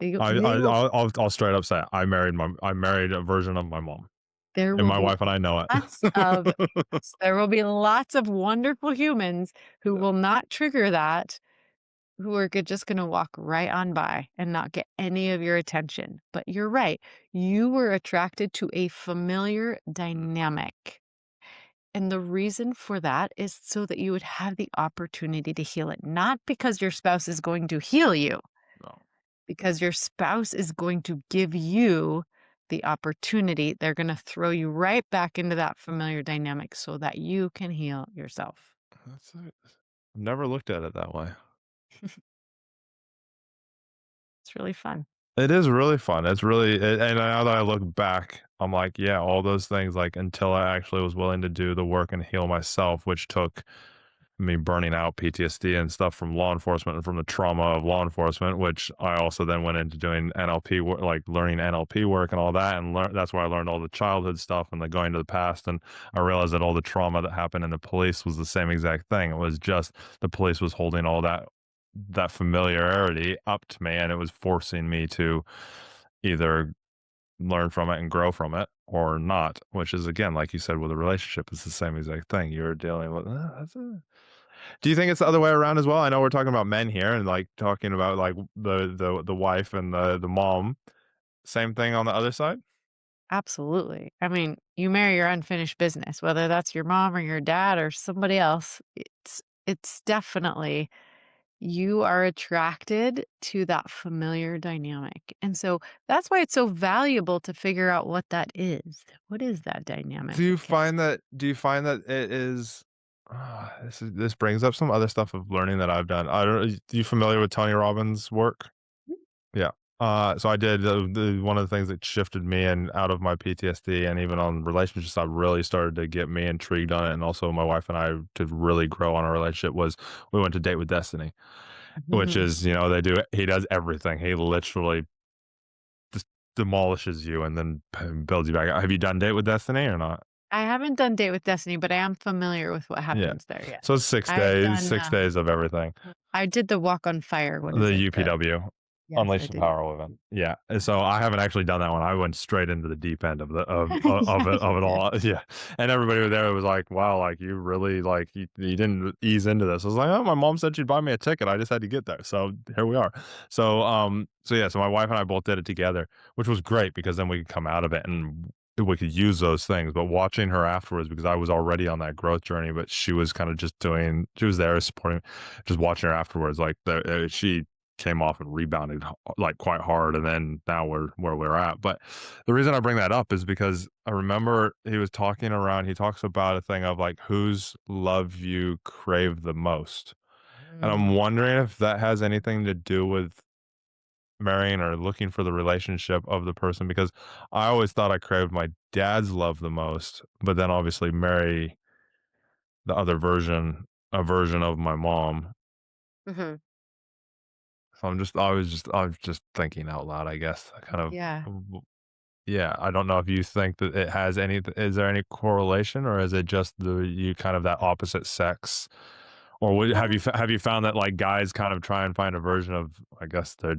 They will, I'll straight up say I married a version of my mom, there and will my be wife and I know lots of, it. yes, there will be lots of wonderful humans who will not trigger that, who are just going to walk right on by and not get any of your attention. But you're right. You were attracted to a familiar dynamic. And the reason for that is so that you would have the opportunity to heal it, not because your spouse is going to heal you, No, because your spouse is going to give you the opportunity. They're going to throw you right back into that familiar dynamic so that you can heal yourself. that's it. I've never looked at it that way. It's really fun. It is really fun. It's really and now that I look back, I'm like, yeah, all those things, like, until I actually was willing to do the work and heal myself, which took me burning out PTSD and stuff from law enforcement and from the trauma of law enforcement, which I also then went into doing NLP work, like learning NLP work and all that. And that's where I learned all the childhood stuff and the going to the past. And I realized that all the trauma that happened in the police was the same exact thing. It was just the police was holding all that familiarity up to me, and it was forcing me to either learn from it and grow from it or not, which is, again, like you said, with a relationship, it's the same exact thing. You're dealing with do you think it's the other way around as well? I know we're talking about men here and like talking about like the wife and the mom. Same thing on the other side? Absolutely. I mean, you marry your unfinished business, whether that's your mom or your dad or somebody else. It's definitely you are attracted to that familiar dynamic. And so that's why it's so valuable to figure out what that is. What is that dynamic? Because Do you find that it is this brings up some other stuff of learning that I've done. I don't you familiar with Tony Robbins' work? Yeah. So I did one of the things that shifted me and out of my PTSD and even on relationships that really started to get me intrigued on it, and also my wife and I to really grow on our relationship was we went to Date with Destiny, which Mhm. is, he does everything. He literally just demolishes you and then builds you back up. Have you done Date with Destiny or not? I haven't done Date with Destiny, but I am familiar with what Yeah. happens there. So it's Yes. I've done, 6 days of everything. I did the Walk on Fire. What is The it? UPW, Yes, I Unleash the did. Power Within. Yeah, and so I haven't actually done that one. I went straight into the deep end of the of it Yeah. all. Yeah, and everybody there was like, "Wow, like you really like you didn't ease into this." I was like, "Oh, my mom said she'd buy me a ticket. I just had to get there." So here we are. So yeah, so my wife and I both did it together, which was great because then we could come out of it and we could use those things. But watching her afterwards, because I was already on that growth journey, but she was kind of just doing, she was there supporting, just watching her afterwards, like she came off and rebounded like quite hard, and then now we're where we're at. But the reason I bring that up is because I remember he was talking around. He talks about a thing of like whose love you crave the most, and I'm Mm, wondering if that has anything to do with marrying or looking for the relationship of the person. Because I always thought I craved my dad's love the most, but then obviously marry the other version, a version of my mom. mhm. So I was just thinking out loud, I guess. I kind of Yeah. yeah, I don't know if you think that it has any is there any correlation, or is it just the you kind of that opposite sex? Or have you found that like guys kind of try and find a version of, I guess, their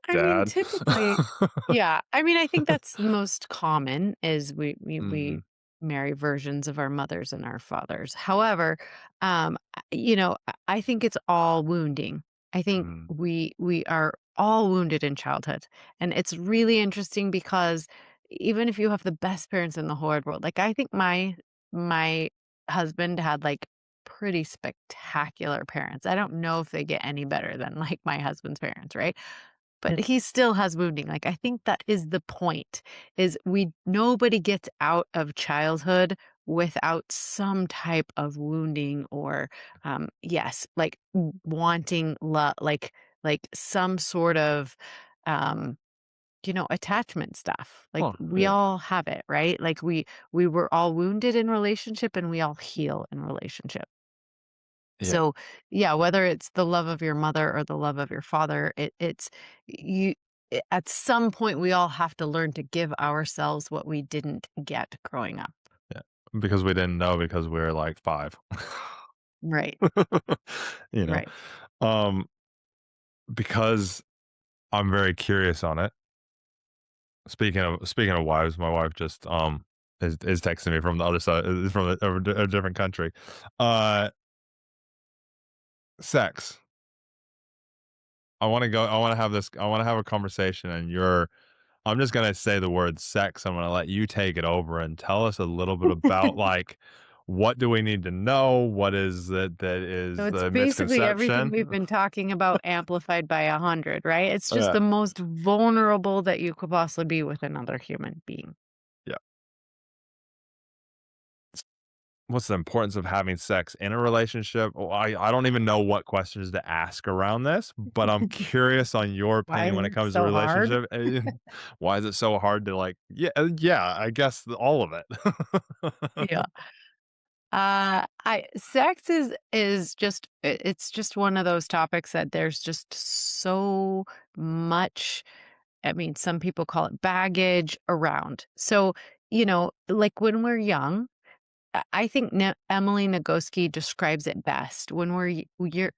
I mean, dad? typically, yeah. I mean, I think that's the most common is we Mhm. marry versions of our mothers and our fathers. However, I think it's all wounding. I think Mm. we are all wounded in childhood, and it's really interesting because even if you have the best parents in the whole wide world, like I think my husband had like pretty spectacular parents. I don't know if they get any better than like my husband's parents, right? But he still has wounding, like, I think that is the point, is we nobody gets out of childhood without some type of wounding or, yes, like, wanting love, like, some sort of, um, attachment stuff, like, Huh, we yeah, all have it, right? Like, we were all wounded in relationship, and we all heal in relationship. yeah, So, yeah, whether it's the love of your mother or the love of your father, it's you at some point we all have to learn to give ourselves what we didn't get growing up. yeah. Because we didn't know because we were like 5. Right. You know? Right. Um, because I'm very curious on it. Speaking of wives, my wife just, is texting me from the other side, from a different country. Uh, Sex. I wanna have a conversation, and I'm just gonna say the word sex. I'm gonna let you take it over and tell us a little bit about, like, what do we need to know? What is it that So is it's the basically everything misconception? we've been talking about amplified by 100, right? It's just Yeah, the most vulnerable that you could possibly be with another human being. yeah. What's the importance of having sex in a relationship? Well, I don't even know what questions to ask around this, but I'm curious on your Why opinion is when it it comes to so hard? relationship. Why is it so hard to like? Yeah, yeah. I guess all of it. Yeah. I sex is just it's just one of those topics that there's just so much. I mean, some people call it baggage around. So, like when we're young, I think Emily Nagoski describes it best. When you're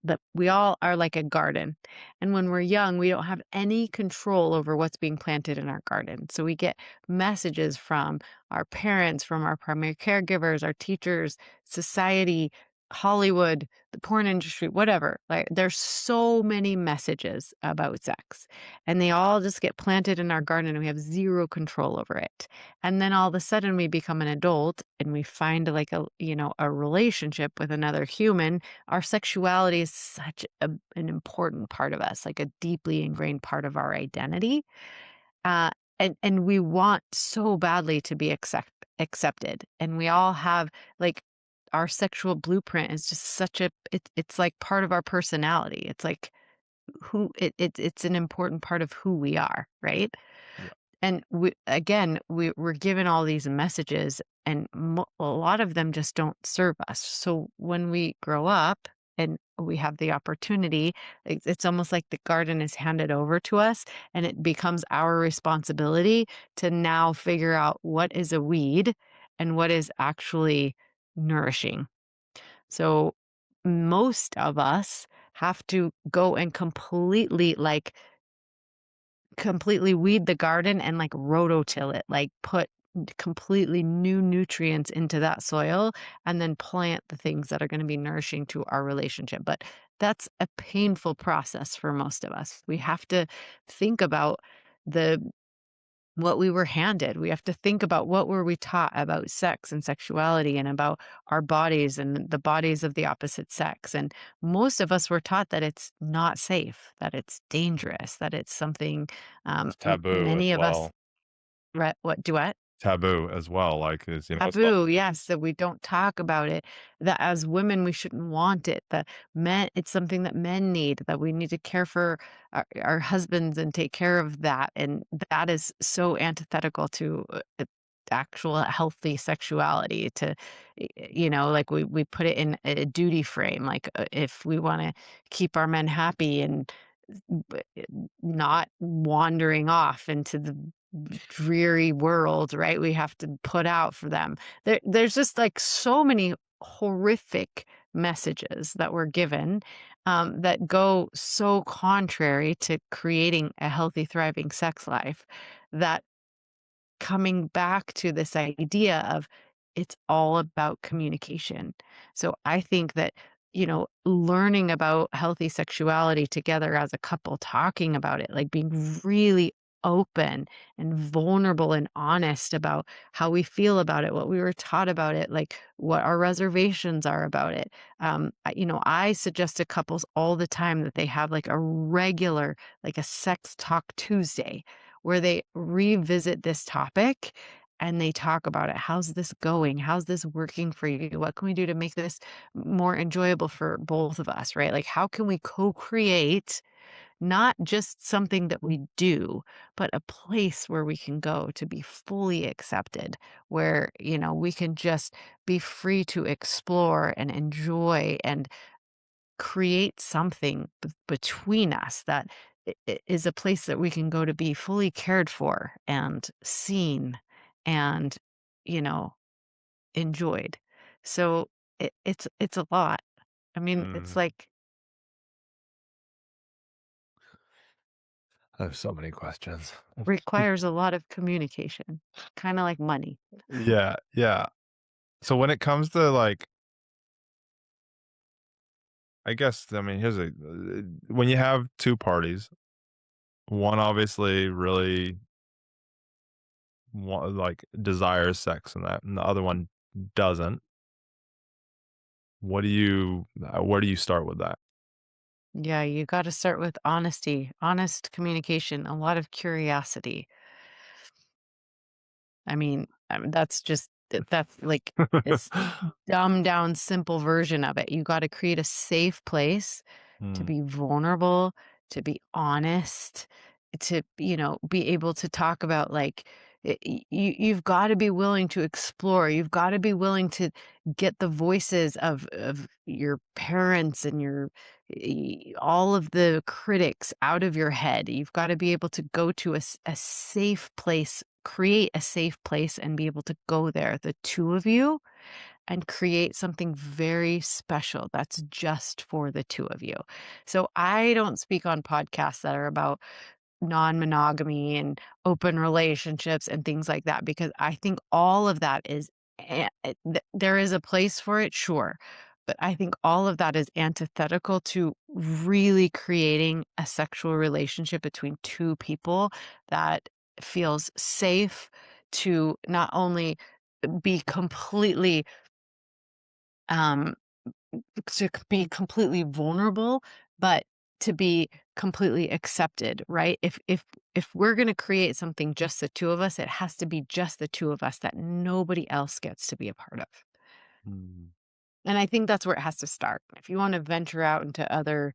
that we all are like a garden, and when we're young, we don't have any control over what's being planted in our garden. So we get messages from our parents, from our primary caregivers, our teachers, society, Hollywood, the porn industry, whatever. Like there's so many messages about sex, and they all just get planted in our garden, and we have zero control over it. And then all of a sudden we become an adult and we find like a relationship with another human. Our sexuality is such an important part of us, like a deeply ingrained part of our identity. Uh, and we want so badly to be accepted. And we all have like our sexual blueprint is just such it's like part of our personality. It's like it's an important part of who we are, right? Yeah, And we're given all these messages, and a lot of them just don't serve us. So when we grow up and we have the opportunity, it's almost like the garden is handed over to us, and it becomes our responsibility to now figure out what is a weed and what is actually nourishing. So most of us have to go and completely weed the garden and, like, rototill it, like, put completely new nutrients into that soil and then plant the things that are gonna be nourishing to our relationship, but that's a painful process for most of us. We have to think about the what we were handed. We have to think about what were we taught about sex and sexuality and about our bodies and the bodies of the opposite sex. And most of us were taught that it's not safe, that it's dangerous, that it's something it's taboo as many of us well. what duet? Taboo as well. Like, is it's what Taboo, yes, that we don't talk about it, that as women, we shouldn't want it, that men it's something that men need, that we need to care for our husbands and take care of that, and that is so antithetical to, actual healthy sexuality to like, we put it in a duty frame, like, if we wanna keep our men happy and b not wandering off into the dreary world, right? We have to put out for them. There's just like so many horrific messages that were given that go so contrary to creating a healthy, thriving sex life that coming back to this idea of it's all about communication. So I think that, learning about healthy sexuality together as a couple, talking about it, like being really open and vulnerable and honest about how we feel about it, what we were taught about it, like what our reservations are about it. I suggest to couples all the time that they have like a regular, like a sex talk Tuesday where they revisit this topic and they talk about it. How's this going? How's this working for you? What can we do to make this more enjoyable for both of us, right? Like, how can we co create not just something that we do, but a place where we can go to be fully accepted, where, we can just be free to explore and enjoy and create something between us that is a place that we can go to be fully cared for and seen and, you know, enjoyed. So it's a lot. I mean, it's Mm. like I have so many questions. requires a lot of communication, kind of like money. Yeah, yeah. So when it comes to like, I guess, I mean, here's a when you have two parties, one obviously really like desires sex and that, and the other one doesn't. Where do you start with that? Yeah, you got to start with honesty, honest communication, a lot of curiosity. I mean, that's just that's like it's dumbed down simple version of it. You got to create a safe place to Mm, be vulnerable, to be honest, to, be able to talk about like you've got to be willing to explore. You've got to be willing to get the voices of your parents and all of the critics out of your head. You've got to be able to go to a safe place, create a safe place and be able to go there, the two of you, and create something very special that's just for the two of you. So I don't speak on podcasts that are about non-monogamy and open relationships and things like that because I think all of that is there is a place for it, sure, but I think all of that is antithetical to really creating a sexual relationship between two people that feels safe to not only be completely um be completely vulnerable, but to be completely accepted, right? If we're going to create something just the two of us, it has to be just the two of us that nobody else gets to be a part of. mm. And I think that's where it has to start. If you want to venture out into other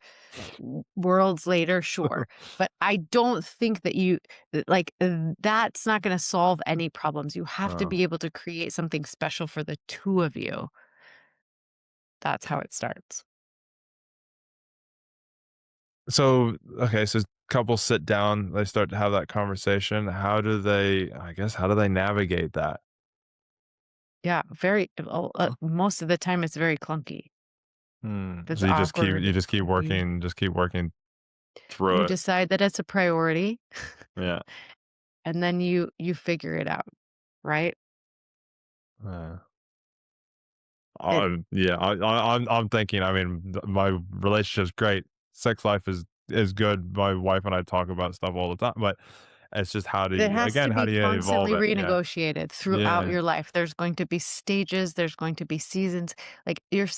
worlds later, sure. But I don't think that that's not going to solve any problems. You have to Oh. be able to create something special for the two of you. That's how it starts. So, okay, so couples sit down, they start to have that conversation. How do they navigate that? Yeah, most of the time it's very clunky. It's So awkward, you it's just clunky. keep working through You it. decide that it's a priority, Yeah. and then you figure it out, right? Uh, It yeah, I'm thinking, I mean, my relationship's great. Sex life is good. My wife and I talk about stuff all the time, but it's just it has to how be do you evolve constantly it? Yeah. renegotiated throughout Yeah. your life. There's going to be stages, there's going to be seasons. Like, your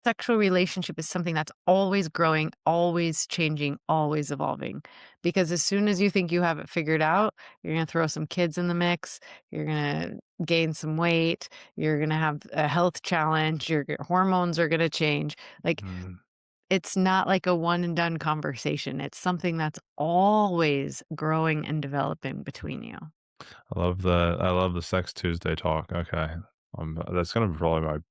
sexual relationship is something that's always growing, always changing, always evolving. Because as soon as you think you have it figured out, you're going to throw some kids in the mix, you're going to gain some weight, you're going to have a health challenge, your hormones are going to change. Like, Mm. it's not like a one and done conversation. It's something that's always growing and developing between you. I love the Sex Tuesday talk. Okay. That's gonna be probably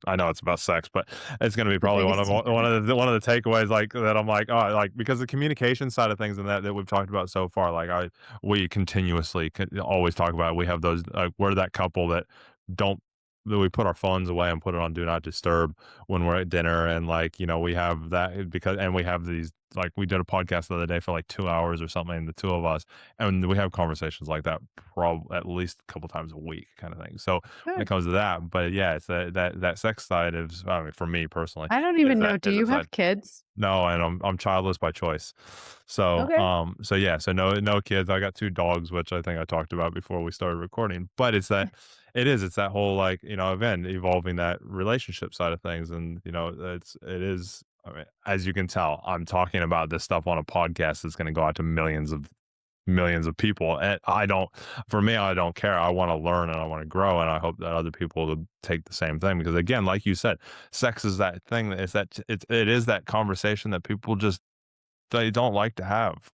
I know it's about sex, but it's gonna be The probably biggest one of the takeaways like that. I'm like, oh, like because the communication side of things and that we've talked about so far, like we continuously always talk about. We have those we're that couple that don't that we put our phones away and put it on do not disturb when we're at dinner, and like, we have that because and we have these like we did a podcast the other day for like 2 hours or something, the two of us, and we have conversations like that at least a couple times a week kind of thing. So when it Good. comes to that, but yeah, it's that sex side is, I mean, for me personally, I don't is even know. that Do is that you side. have kids? No, and I'm childless by choice. So, Okay. so yeah, so no kids. I got 2 dogs, which I think I talked about before we started recording. But it's that whole, like, again, evolving that relationship side of things. And, it is, I mean, as you can tell, I'm talking about this stuff on a podcast that's gonna go out to millions of people. And for me, I don't care. I want to learn and I want to grow. And I hope that other people will take the same thing. Because again, like you said, sex is that thing that is it is that conversation that people just, they don't like to have,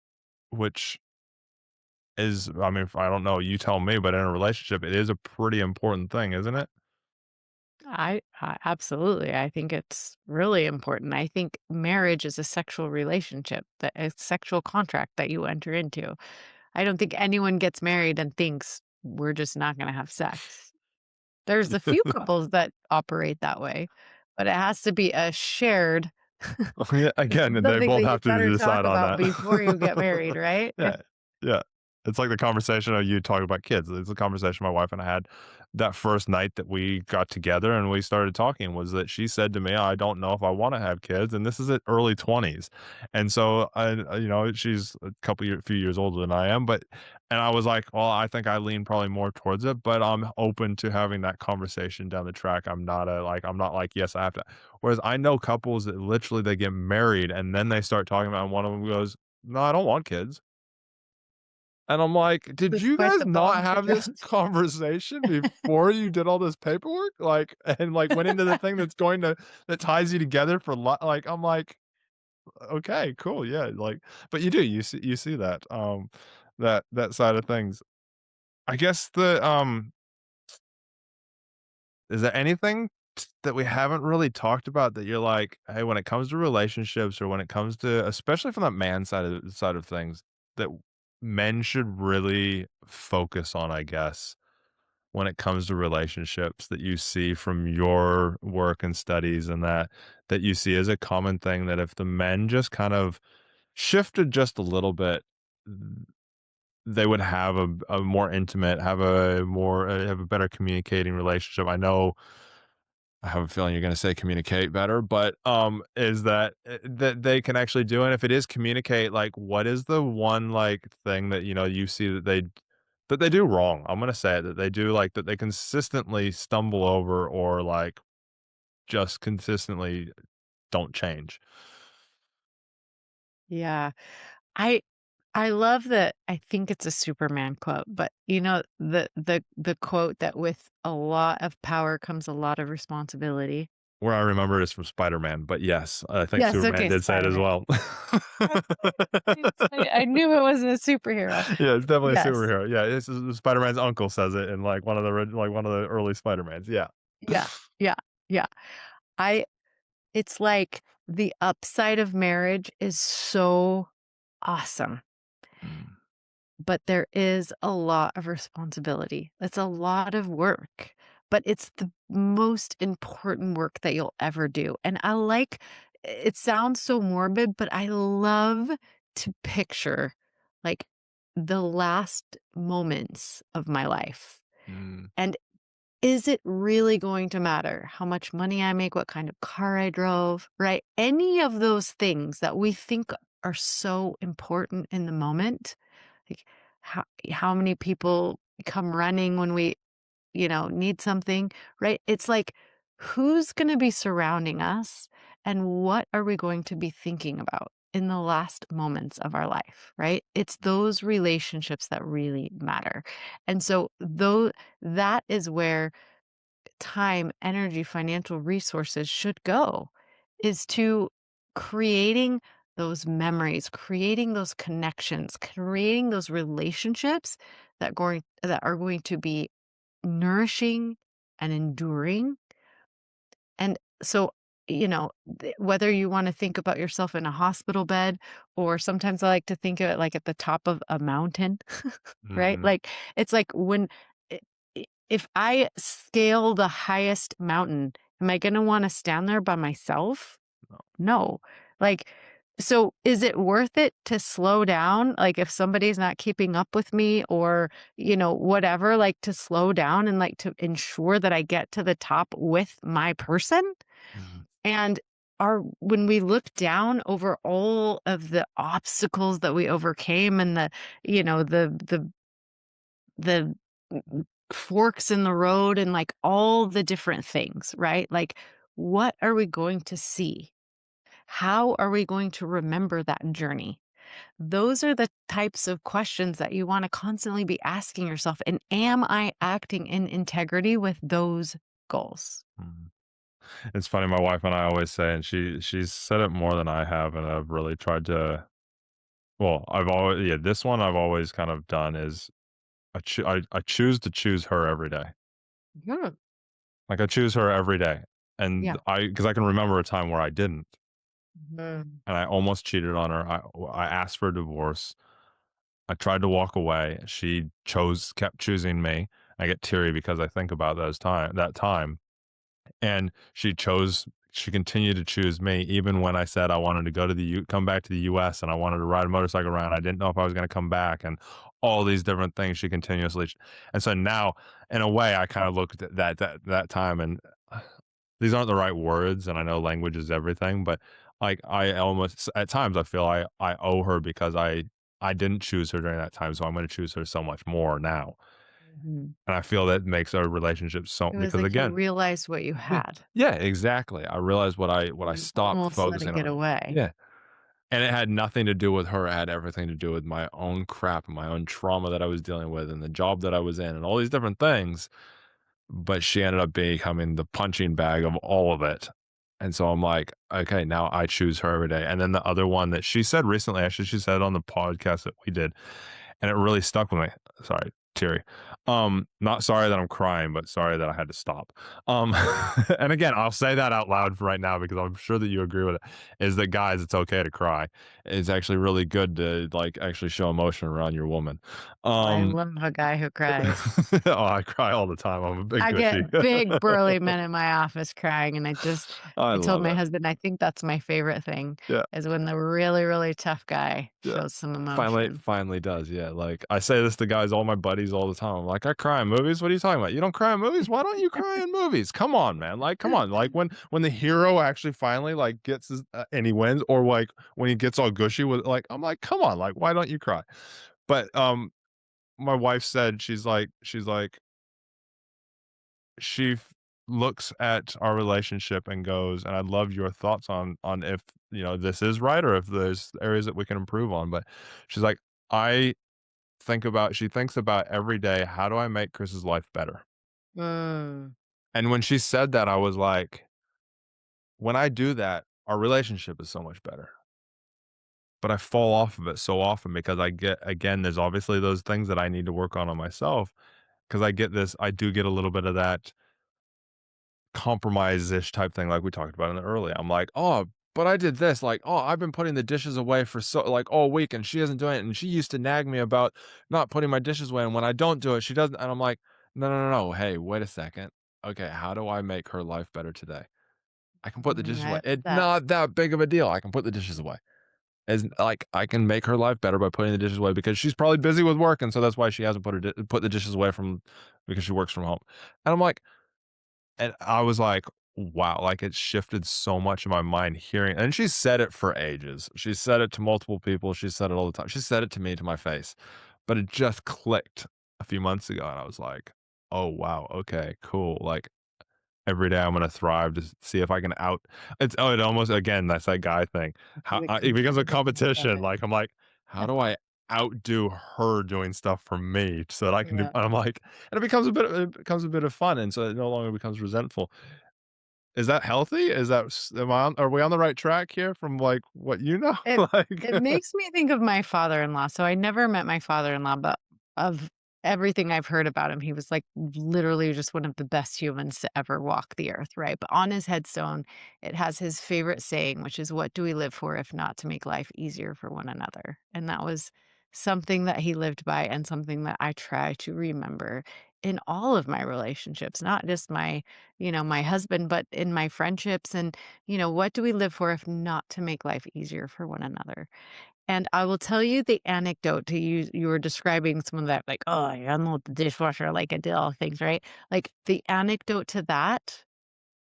which is, I mean, I don't know, you tell me, but in a relationship, it is a pretty important thing, isn't it? I absolutely. I think it's really important. I think marriage is a sexual relationship, that a sexual contract that you enter into. I don't think anyone gets married and thinks we're just not going to have sex. There's a few couples that operate that way, but it has to be a shared Yeah, again, and they something both that you have to better talk decide on about that. before you get married, right? Yeah, yeah. It's like the conversation of you talking about kids. It's a conversation my wife and I had that first night that we got together and we started talking, was that she said to me, "I don't know if I wanna have kids," and this is at early 20s. And so, she's a few years older than I am, and I was like, "Well, I think I lean probably more towards it, but I'm open to having that conversation down the track." I'm not like, "Yes, I have to." Whereas I know couples that literally they get married and then they start talking about, and one of them goes, "No, I don't want kids." And I'm like, "Did That's you quite guys the not bond for have this those. conversation before you did all this paperwork?" Like, and, like, went into the thing that ties you together for like, I'm like, "Okay, cool, yeah," like, but you see that, that side of things. I guess is there anything that we haven't really talked about that you're like, "Hey, when it comes to relationships or when it comes to," especially from that man side of things, that men should really focus on, I guess, when it comes to relationships, that you see from your work and studies, and that you see as a common thing, that if the men just kind of shifted just a little bit, they would have a more intimate, have a better communicating relationship. I have a feeling you're gonna say communicate better, but, is that they can actually do, and if it is communicate, like, what is the one, like, thing that, you see that they do wrong? I'm gonna say it, that they do, like, that they consistently stumble over, or, like, just consistently don't change. Yeah. I I love that. I think it's a Superman quote, but the quote that with a lot of power comes a lot of responsibility. Where I remember is from Spider-Man, but yes, I think Yes, Superman okay, did say it as Spider-Man. well. I knew it wasn't a superhero. Yeah, it's definitely a Yes. superhero. Yeah, Spider-Man's uncle says it in, like, one of the early Spider-Mans, yeah. Yeah. Yeah. Yeah. I It's like the upside of marriage is so awesome, Mm, but there is a lot of responsibility. It's a lot of work, but it's the most important work that you'll ever do. And it sounds so morbid, but I love to picture like the last moments of my life. mm, And is it really going to matter how much money I make, what kind of car I drove, right? Any of those things that we think are so important in the moment, like how many people come running when we, need something, right? It's like, who's going to be surrounding us and what are we going to be thinking about in the last moments of our life, right? It's those relationships that really matter. And so though that is where time, energy, financial resources should go, is to creating those memories, creating those connections, creating those relationships that are going to be nourishing and enduring. And so, whether you want to think about yourself in a hospital bed, or sometimes I like to think of it like at the top of a mountain, right? mhm. Like it's like when if I scale the highest mountain, am I gonna wanna stand there by myself? No. No. Like, so is it worth it to slow down? Like, if somebody's not keeping up with me or, whatever, like to slow down and like to ensure that I get to the top with my person? Mhm. And when we look down over all of the obstacles that we overcame and the forks in the road and like all the different things, right? Like, what are we going to see? How are we going to remember that journey? Those are the types of questions that you want to constantly be asking yourself. And am I acting in integrity with those goals? Mhm. It's funny, my wife and I always say, and she's said it more than I have, and I've really tried to. Well, I've always yeah, this one I've always kind of done is I choose to choose her every day. Good. Like I choose her every day, and Yeah. because I can remember a time where I didn't, Mhm. and I almost cheated on her. I asked for a divorce. I tried to walk away. She kept choosing me. I get teary because I think about that time. And she continued to choose me even when I said I wanted to come back to the US and I wanted to ride a motorcycle around. I didn't know if I was going to come back and all these different things she continuously. And so now in a way I kind of looked at that time and these aren't the right words and I know language is everything, but like I almost at times I feel I owe her because I didn't choose her during that time, so I'm going to choose her so much more now. Mhm. And I feel that makes our relationship so It was because like you again, realized what you yeah. had. Yeah, exactly. I realized what I You stopped almost let it focusing get on. away. Yeah, and it had nothing to do with her, it had everything to do with my own crap and my own trauma that I was dealing with and the job that I was in and all these different things, but she ended up becoming the punching bag of all of it, and so I'm like, "Okay, now I choose her every day," and then the other one that she said recently, actually, she said on the podcast that we did, and it really stuck with me. Sorry, teary. Not sorry that I'm crying, but sorry that I had to stop. Um, and again, I'll say that out loud for right now because I'm sure that you agree with it. Is that guys, it's okay to cry. It's actually really good to like actually show emotion around your woman. Oh, I Um, love a guy who cries. oh, I cry all the time. I'm a big I get gushy. big burly men in my office crying, and I I told love my it. husband I think that's my favorite thing Yeah. is when the really, really tough guy Yeah. shows some Finally emotion. finally does, yeah, like, I say this to guys, all my buddies all the time, I'm like, "I cry in movies? What are you talking about? You don't cry in movies? Why don't you cry in movies? Come on, man, like, come on." Like, when the hero actually finally, like, gets and he wins, or, like, when he gets all gushy with like, I'm like, "Come on, like, why don't you cry?" But, my wife said, she's like she looks at our relationship and goes, and I'd love your thoughts on if this is right or if there's areas that we can improve on. But she's like, I she thinks about every day, how do I make Chris's life better? Mm, And when she said that, I was like, when I do that, our relationship is so much better. But I fall off of it so often because again, there's obviously those things that I need to work on myself because I do get a little bit of that compromise-ish type thing like we talked about in the early. I'm like, "Oh, but I did this," like, "Oh, I've been putting the dishes away for all week, and she isn't doing it, and she used to nag me about not putting my dishes away, and when I don't do it, she doesn't," and I'm like, "No, no, no, no, hey, wait a second. Okay, how do I make her life better today? I can put the dishes I away. love It's that. not that big of a deal. I can put the dishes away." I can make her life better by putting the dishes away because she's probably busy with work, and so that's why she hasn't put the dishes away from because she works from home. And I'm like, and I was like, wow, like it shifted so much in my mind hearing, and she said it for ages. She said it to multiple people. She said it all the time. She said it to me to my face, but it just clicked a few months ago. And I was like, oh, wow. Okay, cool. Like every day I'm going to thrive to see if I can it almost, again, that's that guy thing. Be the It becomes a competitive of competition. it. Like, I'm like, how do I outdo her doing stuff for me so that I can do, Yeah. and I'm like, and it becomes a bit of fun. And so it no longer becomes resentful. Is that healthy? Is that s am I on are we on the right track here from, like, what you know? It Like it makes me think of my father-in-law. So I never met my father-in-law, but of everything I've heard about him, he was like literally just one of the best humans to ever walk the earth, right? But on his headstone, it has his favorite saying, which is, "What do we live for if not to make life easier for one another?" And that was something that he lived by and something that I try to remember in all of my relationships, not just my, my husband, but in my friendships. And, what do we live for if not to make life easier for one another? And I will tell you the anecdote to you were describing some of that, like, oh, I unload the dishwasher, like I did all things, right? Like the anecdote to that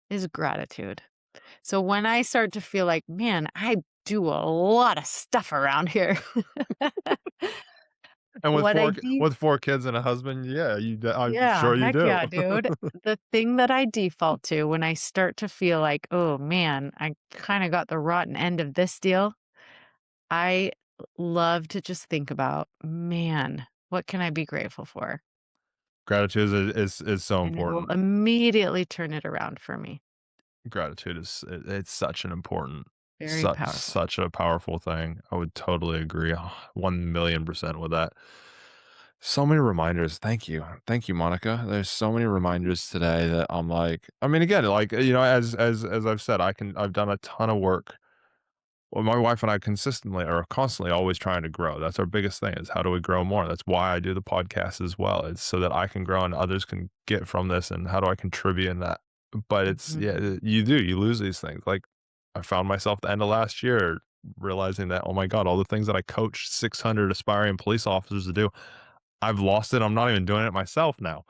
is gratitude. So when I start to feel like, man, I do a lot of stuff around here. And What I do, with 4 kids and a husband, yeah, I'm yeah, sure you heck do. yeah, dude. The thing that I default to when I start to feel like, oh man, I kind of got the rotten end of this deal, I love to just think about, man, what can I be grateful for? Gratitude is so And it will important. immediately turn it around for me. Gratitude is it's such an important Very powerful. such a powerful thing. I would totally agree 1,000,000% with that. So many reminders. Thank you. Thank you, Monica. There's so many reminders today that I'm like, I mean, again, like, as I've said, I've done a ton of work. Well, my wife and I consistently are constantly always trying to grow. That's our biggest thing is how do we grow more? That's why I do the podcast as well. It's so that I can grow and others can get from this and how do I contribute in that? But it's Mhm. yeah, you lose these things. Like I found myself at the end of last year realizing that, oh my God, all the things that I coached 600 aspiring police officers to do, I've lost it. I'm not even doing it myself now.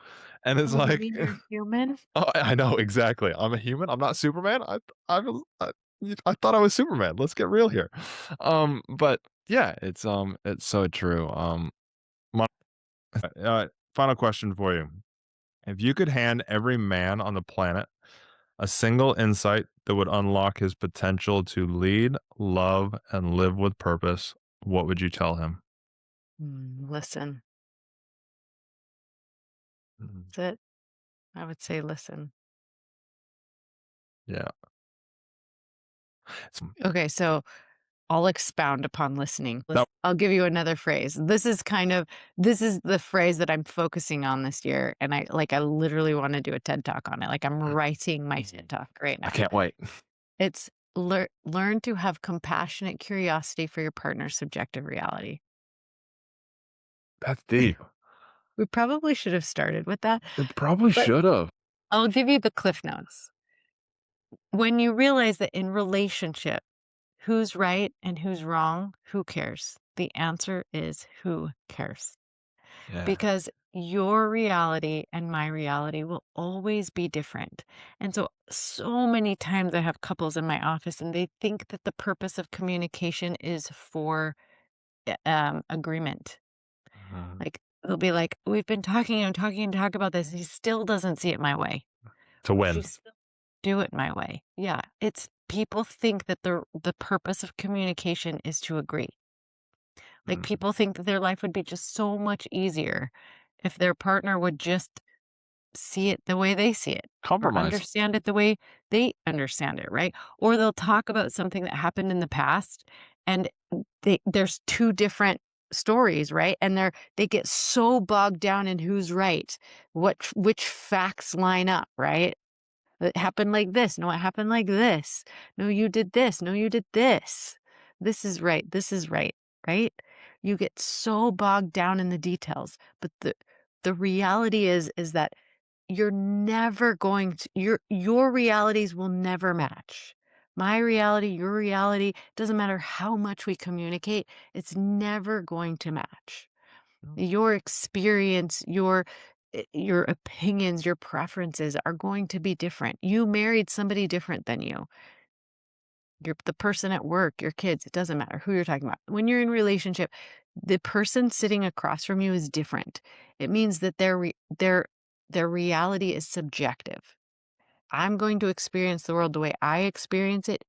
And it's Oh, you like, mean you're human? oh, I know exactly. I'm a human. I'm not Superman. I, I thought I was Superman. Let's get real here. But yeah, it's so true. My, final question for you: if you could hand every man on the planet a single insight that would unlock his potential to lead, love, and live with purpose, what would you tell him? Listen. Mhm. That's it. I would say listen. Yeah. It's, Okay, so I'll expound upon listening. that, I'll give you another phrase. This is the phrase that I'm focusing on this year, and I literally wanna do a TED Talk on it, like, I'm writing my TED Talk right I now. can't wait. It's learn to have compassionate curiosity for your partner's subjective reality. That's deep. We probably should have started with that, It probably but should have. I'll give you the cliff notes. When you realize that in relationship, who's right and who's wrong, who cares? The answer is who cares? Yeah. Because your reality and my reality will always be different. And so many times I have couples in my office and they think that the purpose of communication is for agreement. Mhm. Like they'll be like, we've been talking and talking and talk about this. He still doesn't see it my way. To win. She's still do it my way. Yeah. It's people think that the purpose of communication is to agree. Like Mm. people think that their life would be just so much easier if their partner would just see it the way they see it or Compromise. understand it the way they understand it, right? Or they'll talk about something that happened in the past and there's two different stories, right? And they get so bogged down in who's right, which facts line up, right? It happened like this. No, it happened like this. No, you did this. No, you did this. This is right. This is right. Right? You get so bogged down in the details, but the reality is that you're never going to your realities will never match. My reality, your reality, doesn't matter how much we communicate, it's never going to match. Mm. Your experience, your opinions, your preferences are going to be different. You married somebody different than you. You're the person at work, your kids, it doesn't matter who you're talking about. When you're in relationship, the person sitting across from you is different. It means that their reality is subjective. I'm going to experience the world the way I experience it,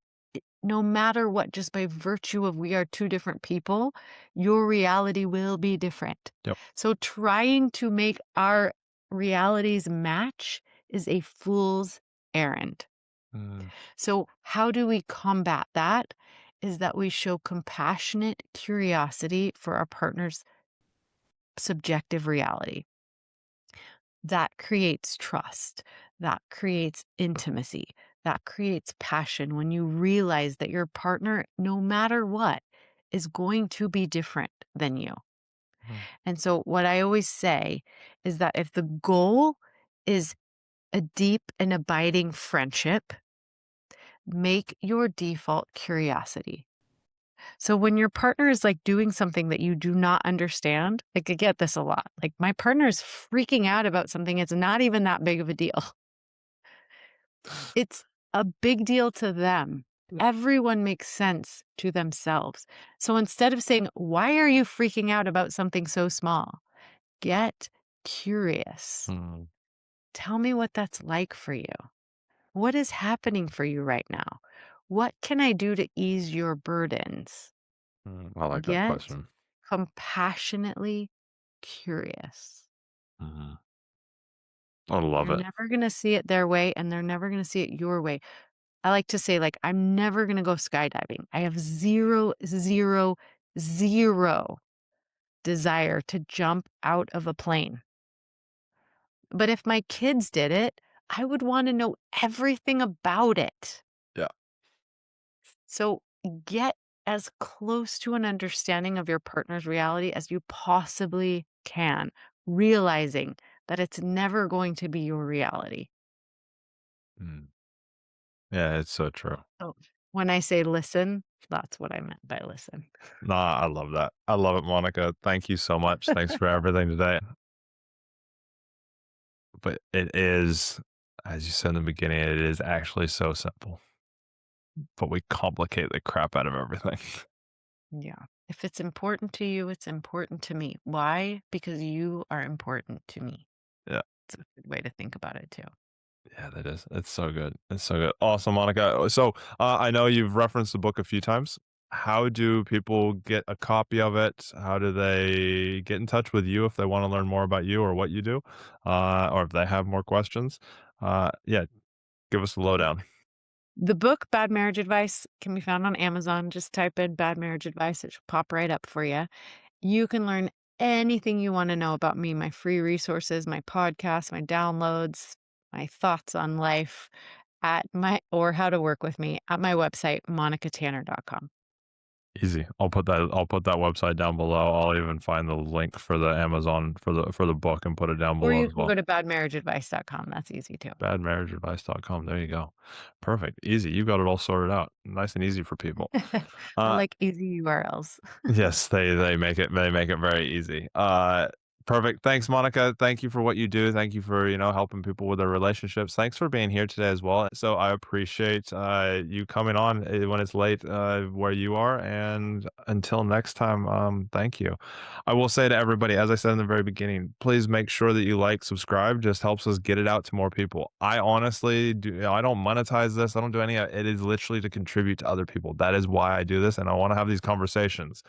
no matter what, just by virtue of we are two different people, your reality will be different. Yep. So trying to make our realities match is a fool's errand. Mm. So how do we combat that? Is that we show compassionate curiosity for our partner's subjective reality. That creates trust. That creates intimacy. That creates passion when you realize that your partner, no matter what, is going to be different than you. Mhm. And so what I always say is that if the goal is a deep and abiding friendship, make your default curiosity. So when your partner is like doing something that you do not understand, like I get this a lot. Like my partner is freaking out about something, it's not even that big of a deal. It's a big deal to them. Everyone makes sense to themselves. So instead of saying, "Why are you freaking out about something so small?" Get curious. Mm, Tell me what that's like for you. What is happening for you right now? What can I do to ease your burdens? I like that Get question. compassionately curious. Mhm. I love You're it. never going to see it their way and they're never going to see it your way. I like to say, like, I'm never going to go skydiving. I have zero, zero, zero desire to jump out of a plane. But if my kids did it, I would want to know everything about it. Yeah. So get as close to an understanding of your partner's reality as you possibly can, realizing that it's never going to be your reality. Mm. Yeah, it's so true. So when I say listen, that's what I meant by listen. Nah, I love that. I love it, Monica. Thank you so much. Thanks for everything today. But it is, as you said in the beginning, it is actually so simple, but we complicate the crap out of everything. Yeah. If it's important to you, it's important to me. Why? Because you are important to me. Yeah. It's a good way to think about it too. Yeah, that is. It's so good. It's so good. Awesome, Monica. So I know you've referenced the book a few times. How do people get a copy of it? How do they get in touch with you if they want to learn more about you or what you do, or if they have more questions? Yeah, give us the lowdown. The book Bad Marriage Advice can be found on Amazon. Just type in Bad Marriage Advice, it should pop right up for you. You can learn anything you want to know about me, my free resources, my podcast, my downloads, my thoughts on life at my or how to work with me at my website, monicatanner.com. Easy. I'll put that website down below. I'll even find the link for the Amazon for the book and put it down Or below you as can go well. to badmarriageadvice.com. That's easy too. Badmarriageadvice.com. There you go. Perfect. Easy. You got it all sorted out. Nice and easy for people. I Uh, like easy URLs. yes, they make it very easy. Perfect. Thanks, Monica. Thank you for what you do. Thank you for, helping people with their relationships. Thanks for being here today as well. So I appreciate you coming on when it's late where you are. And until next time, thank you. I will say to everybody, as I said in the very beginning, please make sure that you like, subscribe. Just helps us get it out to more people. I honestly do. I don't monetize this. I don't do any. It is literally to contribute to other people. That is why I do this, and I want to have these conversations.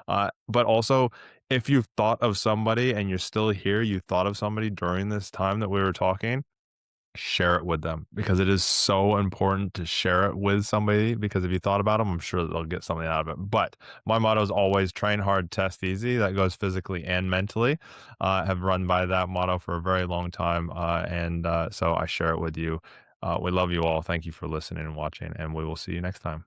But also, if you've thought of somebody and you're still here, you thought of somebody during this time that we were talking, share it with them because it is so important to share it with somebody because if you thought about them, I'm sure that they'll get something out of it. But my motto is always train hard, test easy. That goes physically and mentally. Have run by that motto for a very long time. And so I share it with you. We love you all. Thank you for listening and watching, and we will see you next time.